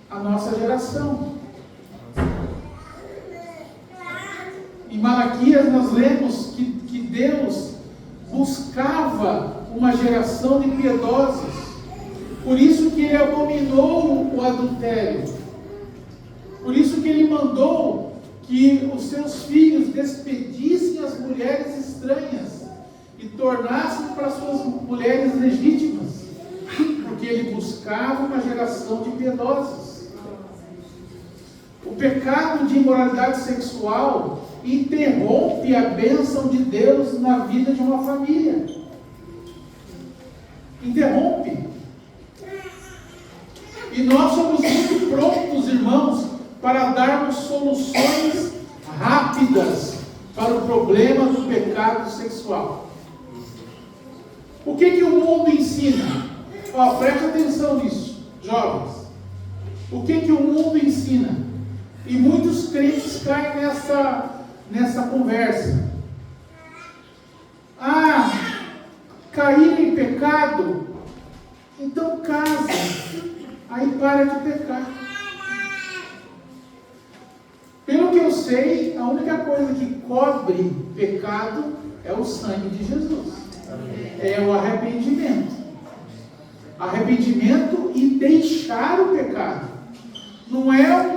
a nossa geração. Em Malaquias nós lemos que Deus buscava uma geração de piedosos. Por isso que Ele abominou o adultério. Por isso que Ele mandou que os seus filhos despedissem as mulheres estranhas e tornassem para suas mulheres legítimas. Porque Ele buscava uma geração de piedosos. O pecado de imoralidade sexual interrompe a bênção de Deus na vida de uma família. Interrompe. E nós somos muito prontos, irmãos, para darmos soluções rápidas para o problema do pecado sexual. O que o mundo ensina? Preste atenção nisso, jovens. O que o mundo ensina? E muitos crentes caem nessa conversa. Cair em pecado, então casa, aí para de pecar. Pelo que eu sei, a única coisa que cobre pecado é o sangue de Jesus. É o arrependimento. Arrependimento e deixar o pecado. Não é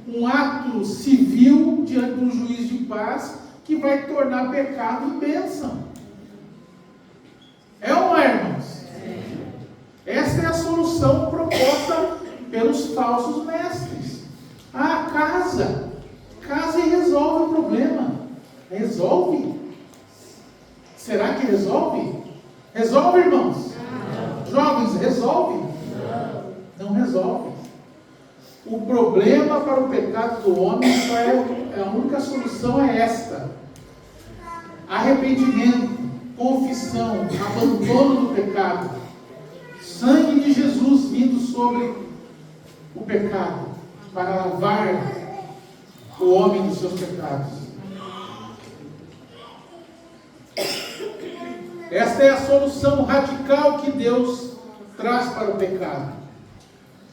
um ato civil diante de um juiz de paz que vai tornar pecado em bênção. É ou não é, irmãos? Esta é a solução proposta pelos falsos mestres. Casa e resolve o problema. Resolve? Será que resolve? Resolve, irmãos? Não. Jovens, resolve? Não resolve. O problema para o pecado do homem a única solução é esta: arrependimento, confissão, abandono do pecado, sangue de Jesus vindo sobre o pecado para lavar o homem dos seus pecados. Esta é a solução radical que Deus traz para o pecado.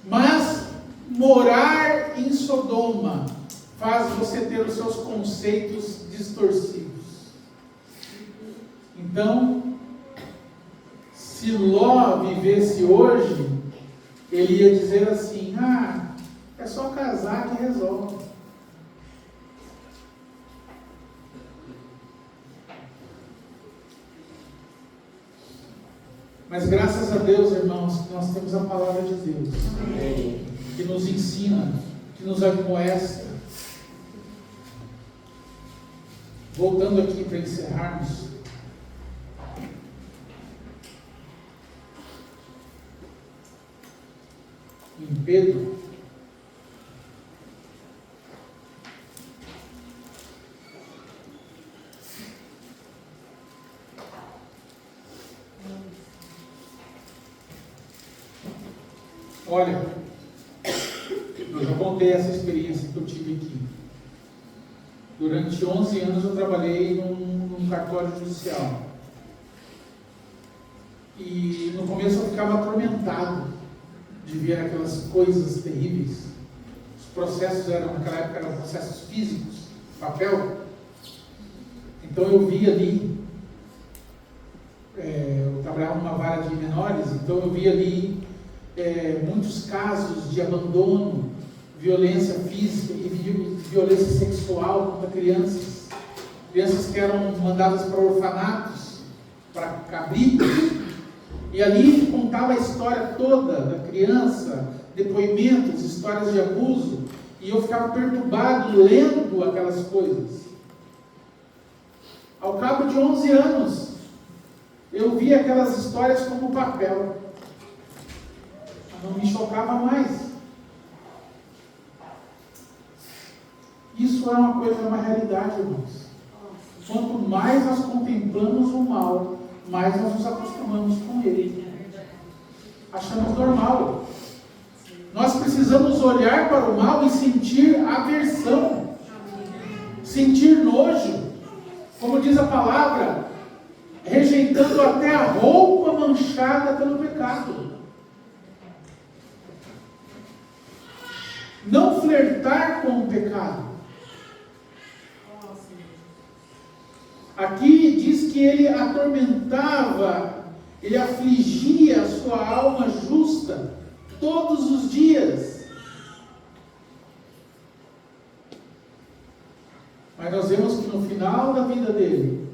Mas morar em Sodoma faz você ter os seus conceitos distorcidos. Então, se Ló vivesse hoje, ele ia dizer assim: é só casar que resolve. Mas graças a Deus, irmãos, que nós temos a palavra de Deus. Amém. Que nos ensina, que nos admoesta. Voltando aqui para encerrarmos. Em Pedro. Olha, eu já contei essa experiência que eu tive aqui. Durante 11 anos eu trabalhei num cartório judicial. E no começo eu ficava atormentado de ver aquelas coisas terríveis. Os processos naquela época eram processos físicos, papel. Então eu vi ali, eu trabalhava numa vara de menores, então eu vi ali muitos casos de abandono, violência física e violência sexual contra crianças. Crianças que eram mandadas para orfanatos, para abrigos. E ali contava a história toda da criança, depoimentos, histórias de abuso. E eu ficava perturbado lendo aquelas coisas. Ao cabo de 11 anos, eu via aquelas histórias como papel. Não me chocava mais. Isso é uma coisa, é uma realidade, irmãos. Quanto mais nós contemplamos o mal, mais nós nos acostumamos com ele. Achamos normal. Nós precisamos olhar para o mal e sentir aversão, sentir nojo, como diz a palavra, rejeitando até a roupa manchada pelo pecado. Não flertar com o pecado. Aqui diz que ele atormentava, ele afligia a sua alma justa todos os dias. Mas nós vemos que no final da vida dele,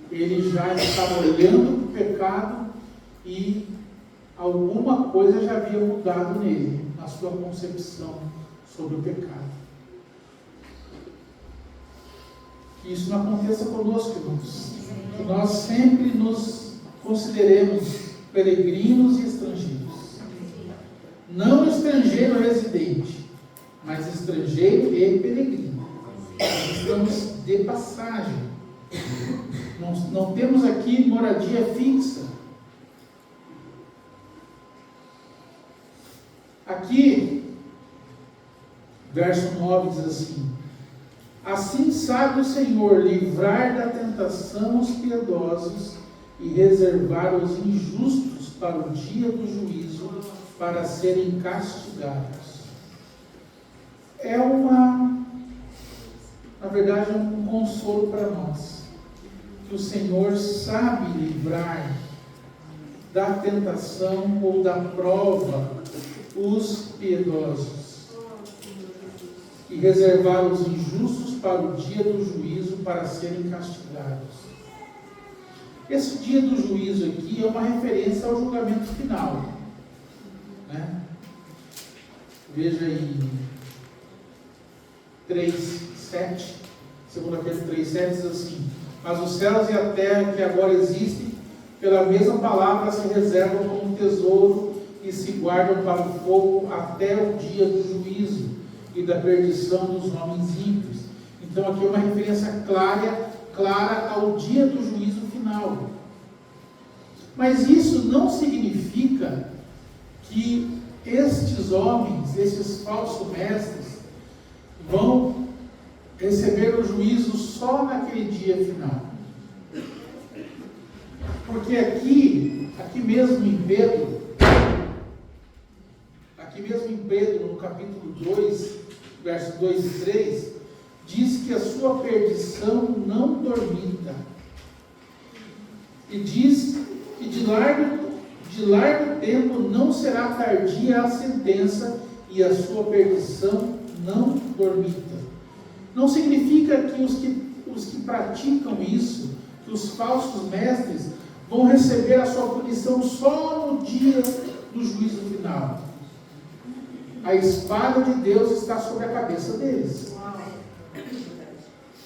ele já estava olhando para o pecado e alguma coisa já havia mudado nele, na sua concepção sobre o pecado. Que isso não aconteça conosco, irmãos. Que nós sempre nos consideremos peregrinos e estrangeiros. Não estrangeiro residente, mas estrangeiro e peregrino. Nós estamos de passagem. Não temos aqui moradia fixa. Aqui, verso 9 diz assim: assim sabe o Senhor livrar da tentação os piedosos e reservar os injustos para o dia do juízo, para serem castigados. Na verdade, um consolo para nós, que o Senhor sabe livrar da tentação ou da prova os piedosos e reservar os injustos para o dia do juízo, para serem castigados. Esse dia do juízo aqui é uma referência ao julgamento final, né? Veja aí 3:7, 2 Pedro 3:7 diz assim: mas os céus e a terra que agora existem, pela mesma palavra se reservam como tesouro e se guardam para o fogo até o dia do juízo e da perdição dos homens ímpios. Então aqui é uma referência clara ao dia do juízo final. Mas isso não significa que estes homens, esses falsos mestres, vão receber o juízo só naquele dia final. Porque aqui mesmo em Pedro, no capítulo 2, versos 2 e 3, diz que a sua perdição não dormita. E diz que de largo tempo não será tardia a sentença e a sua perdição não dormita. Não significa que os que praticam isso, que os falsos mestres, vão receber a sua punição só no dia do juízo final. A espada de Deus está sobre a cabeça deles.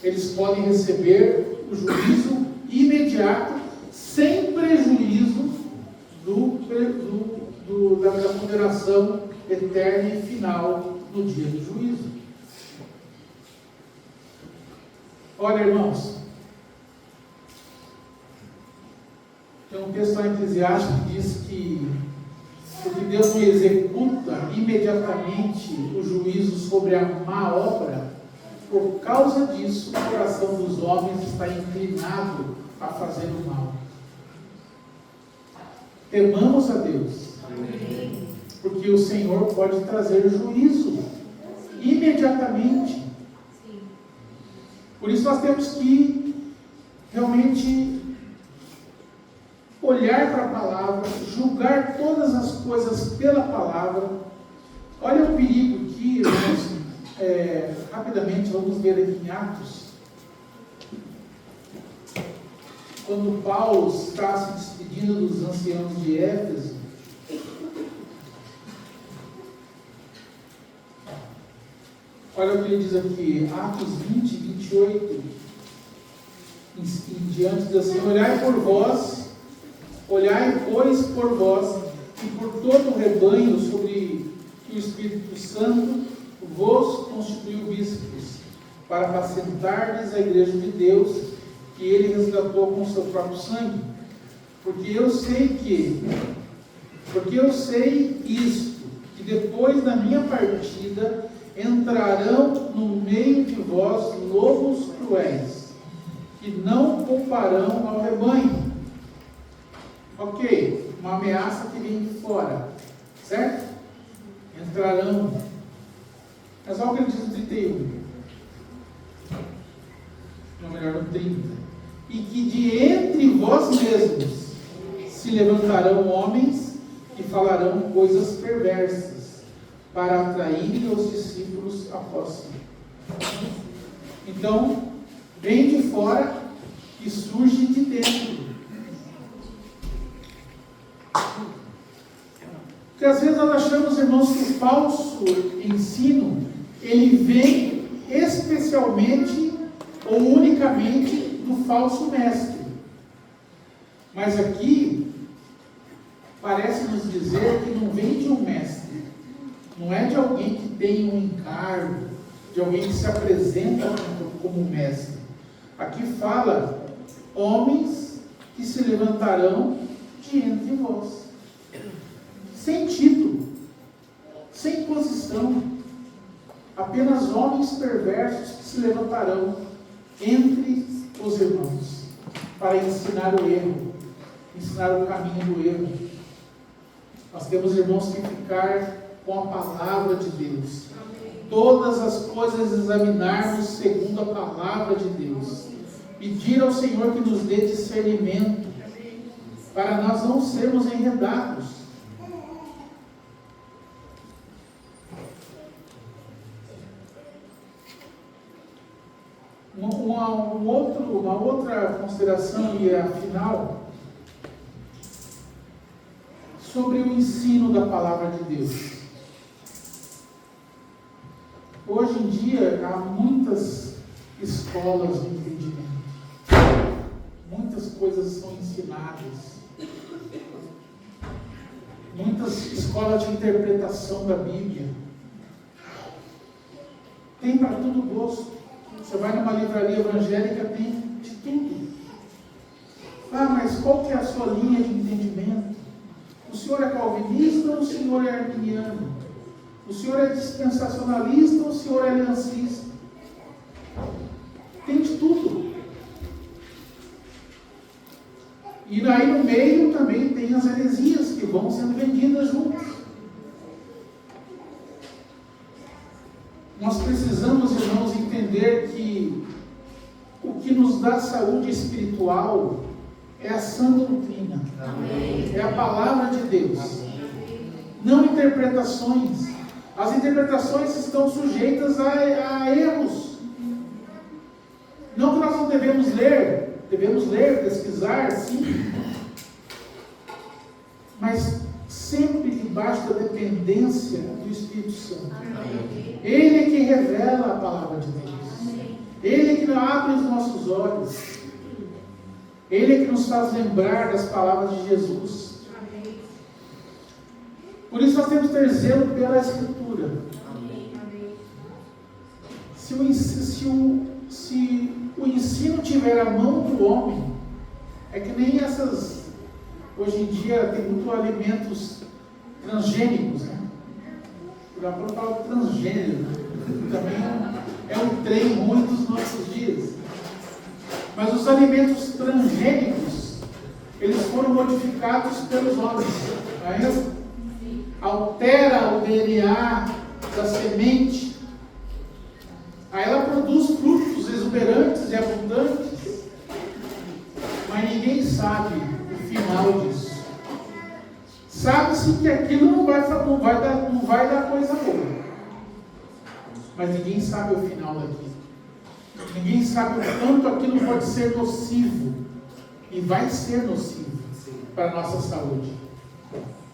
Eles podem receber o juízo imediato, sem prejuízo da condenação eterna e final no dia do juízo. Olha, irmãos, tem um texto lá em Eclesiastes que diz que porque Deus não executa imediatamente o juízo sobre a má obra, por causa disso o coração dos homens está inclinado a fazer o mal. Temamos a Deus, porque o Senhor pode trazer juízo imediatamente. Por isso nós temos que realmente olhar para a palavra, julgar todas as coisas pela palavra. Olha o perigo aqui, irmãos. Rapidamente, vamos ver aqui em Atos. Quando Paulo está se despedindo dos anciãos de Éfeso, olha o que ele diz aqui, Atos 20, 28, em diante diz assim: olhai, pois, por vós e por todo o rebanho sobre que o Espírito Santo vos constituiu bispos, para apacentardes a igreja de Deus, que ele resgatou com seu próprio sangue. Porque eu sei isto, que depois da minha partida entrarão no meio de vós lobos cruéis, que não pouparão ao rebanho. Ok, uma ameaça que vem de fora, certo? Entrarão. Mas olha o que ele diz no 31. Não, melhor no 30. E que de entre vós mesmos se levantarão homens que falarão coisas perversas, para atraírem os discípulos após si. Então, vem de fora e surge de dentro. Porque às vezes nós achamos, irmãos, que o falso ensino, ele vem especialmente ou unicamente do falso mestre. Mas aqui parece nos dizer que não vem de um mestre, não é de alguém que tem um encargo, de alguém que se apresenta como mestre. Aqui fala homens que se levantarão de entre vós, sem título, sem posição, apenas homens perversos que se levantarão entre os irmãos, para ensinar o erro, ensinar o caminho do erro. Nós temos, irmãos, que ficar com a palavra de Deus. Todas as coisas examinarmos segundo a palavra de Deus. Pedir ao Senhor que nos dê discernimento, para nós não sermos enredados. Uma outra consideração, e a final, sobre o ensino da palavra de Deus. Hoje em dia há muitas escolas de entendimento, muitas coisas são ensinadas, muitas escolas de interpretação da Bíblia. Tem para todo gosto. Você vai numa livraria evangélica, tem de tudo. Mas qual que é a sua linha de entendimento? O senhor é calvinista ou o senhor é arminiano? O senhor é dispensacionalista ou o senhor é aliancista? Tem de tudo. E aí no meio também tem as heresias que vão sendo vendidas juntas. Nós precisamos, irmãos, entender que o que nos dá saúde espiritual é a sã doutrina. Amém. É a palavra de Deus. Amém. Não interpretações. As interpretações estão sujeitas a erros. Não que nós não devemos ler, pesquisar, sim. Mas sempre debaixo da dependência do Espírito Santo. Amém. Ele é que revela a palavra de Deus. Amém. Ele é que abre os nossos olhos. Ele é que nos faz lembrar das palavras de Jesus. Amém. Por isso nós temos que ter zelo pela Escritura. Amém. Se o ensino tiver a mão do homem, é que nem essas... Hoje em dia tem muitos alimentos transgênicos, né? Por exemplo, eu falo transgênero, né? Também é um trem ruim dos nossos dias. Mas os alimentos transgênicos, eles foram modificados pelos homens, não é isso? Altera o DNA da semente, aí ela produz frutos exuberantes e abundantes. sabe o final disso. Sabe-se que aquilo não vai dar coisa boa. Mas ninguém sabe o final daquilo. Ninguém sabe o quanto aquilo pode ser nocivo. E vai ser nocivo para a nossa saúde.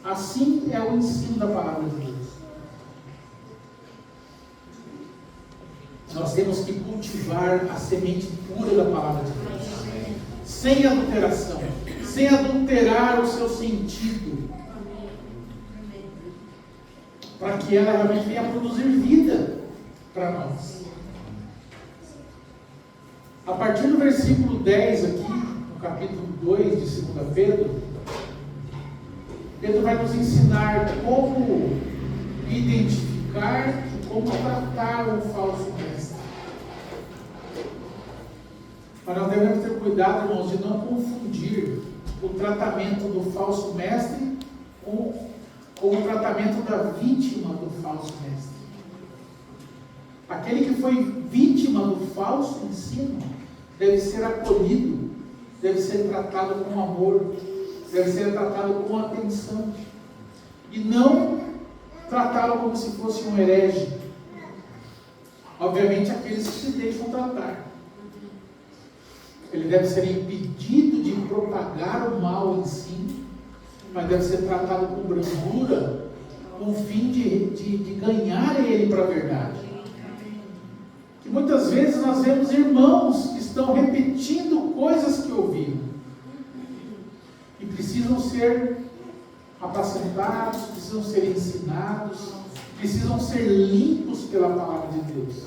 Assim é o ensino da palavra de Deus. Nós temos que cultivar a semente pura da palavra de Deus. Sem adulteração. Sem adulterar o seu sentido. Para que ela realmente venha produzir vida para nós. A partir do versículo 10 aqui, no capítulo 2 de 2 Pedro, Pedro vai nos ensinar como identificar e como tratar um falso mestre. Mas nós devemos ter cuidado, irmãos, de não confundir o tratamento do falso mestre com o tratamento da vítima do falso mestre. Aquele que foi vítima do falso ensino deve ser acolhido, deve ser tratado com amor, deve ser tratado com atenção, e não tratá-lo como se fosse um herege. Obviamente, aqueles que se deixam tratar. Ele deve ser impedido de propagar o mal em si, mas deve ser tratado com brandura, com o fim de ganhar ele para a verdade. Que muitas vezes nós vemos irmãos que estão repetindo coisas que ouviram e precisam ser apacentados, precisam ser ensinados, precisam ser limpos pela palavra de Deus.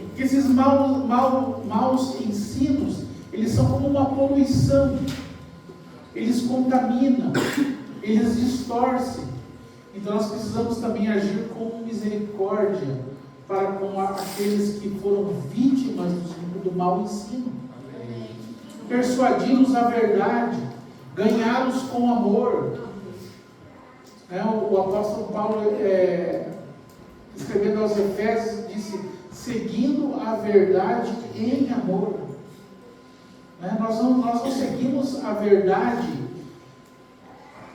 Porque esses maus ensinos, eles são como uma poluição, eles contaminam, eles distorcem. Então nós precisamos também agir com misericórdia para com aqueles que foram vítimas do mau ensino. Persuadi-los a verdade, ganhá-los com amor. O apóstolo Paulo, escrevendo aos Efésios, disse: seguindo a verdade em amor. Nós não seguimos a verdade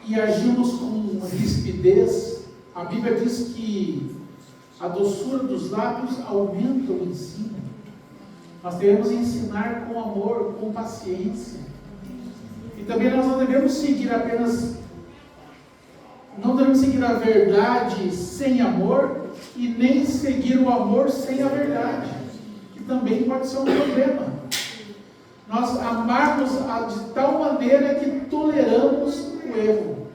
e agimos com rispidez. A Bíblia diz que a doçura dos lábios aumenta o ensino. Nós devemos ensinar com amor, com paciência. E também nós não devemos seguir a verdade sem amor, e nem seguir o amor sem a verdade, que também pode ser um problema. Nós amarmos de tal maneira que toleramos o erro,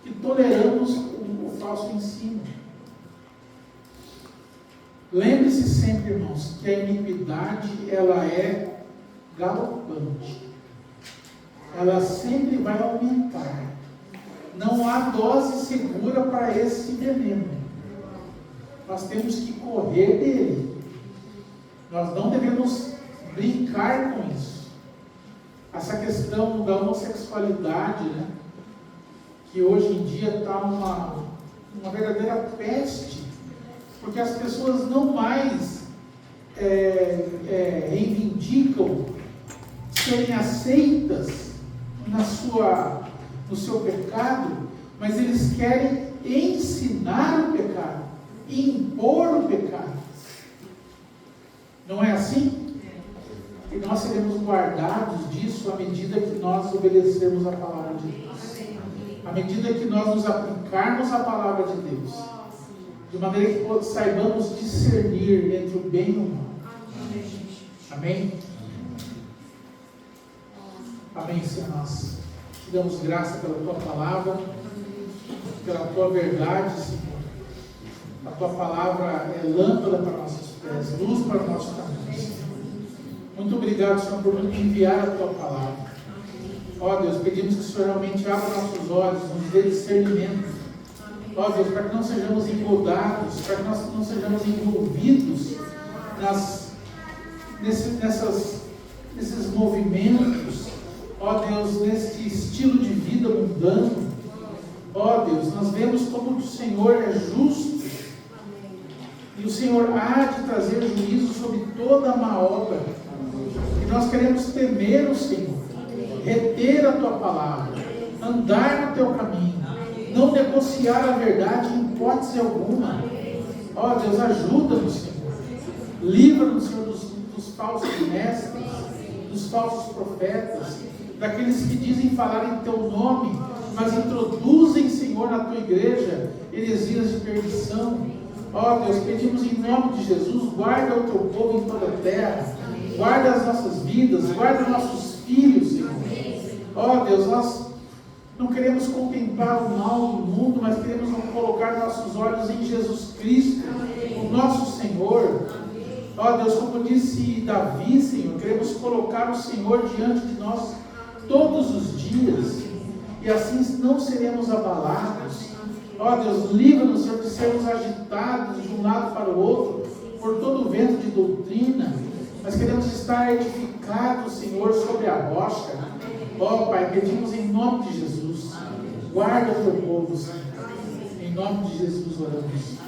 que toleramos o falso ensino. Lembre-se sempre, irmãos, que a iniquidade, ela é galopante. Ela sempre vai aumentar. Não há dose segura para esse veneno. Nós temos que correr dele. Nós não devemos brincar com isso. Essa questão da homossexualidade, que hoje em dia está uma verdadeira peste, porque as pessoas não mais reivindicam serem aceitas no seu pecado, mas eles querem ensinar o pecado, impor o pecado. Não é assim? E nós seremos guardados disso à medida que nós obedecermos a palavra de Deus. À medida que nós nos aplicarmos à palavra de Deus. De maneira que saibamos discernir entre o bem e o mal. Amém? Amém, Senhor. Nós te damos graça pela tua palavra, pela tua verdade, Senhor. A tua palavra é lâmpada para nossos pés, luz para nossos caminhos. Muito obrigado, Senhor, por nos enviar a tua palavra. Ó Deus, pedimos que o Senhor realmente abra nossos olhos, nos dê discernimento. Ó Deus, para que não sejamos engodados, para que nós não sejamos envolvidos nesses movimentos. Ó Deus, nesse estilo de vida mundano. Ó Deus, nós vemos como o Senhor é justo. E o Senhor há de trazer juízo sobre toda a má obra. E nós queremos temer o Senhor, reter a tua palavra, andar no teu caminho, não negociar a verdade em hipótese alguma. Ó Deus, ajuda-nos, Senhor. Livra-nos, Senhor, dos falsos mestres, dos falsos profetas, daqueles que dizem falar em teu nome, mas introduzem, Senhor, na tua igreja heresias de perdição. Ó Deus, pedimos em nome de Jesus, guarda o teu povo em toda a terra, guarda as nossas vidas, guarda nossos filhos, Senhor. Ó Deus, nós não queremos contemplar o mal do mundo, mas queremos colocar nossos olhos em Jesus Cristo, o nosso Senhor. Ó Deus, como disse Davi, Senhor, queremos colocar o Senhor diante de nós todos os dias, e assim não seremos abalados. Ó Deus, livra-nos, Senhor, de sermos agitados de um lado para o outro, por todo o vento de doutrina, mas queremos estar edificados, Senhor, sobre a rocha. Ó Pai, pedimos em nome de Jesus, guarda o teu povo, Senhor. Em nome de Jesus oramos.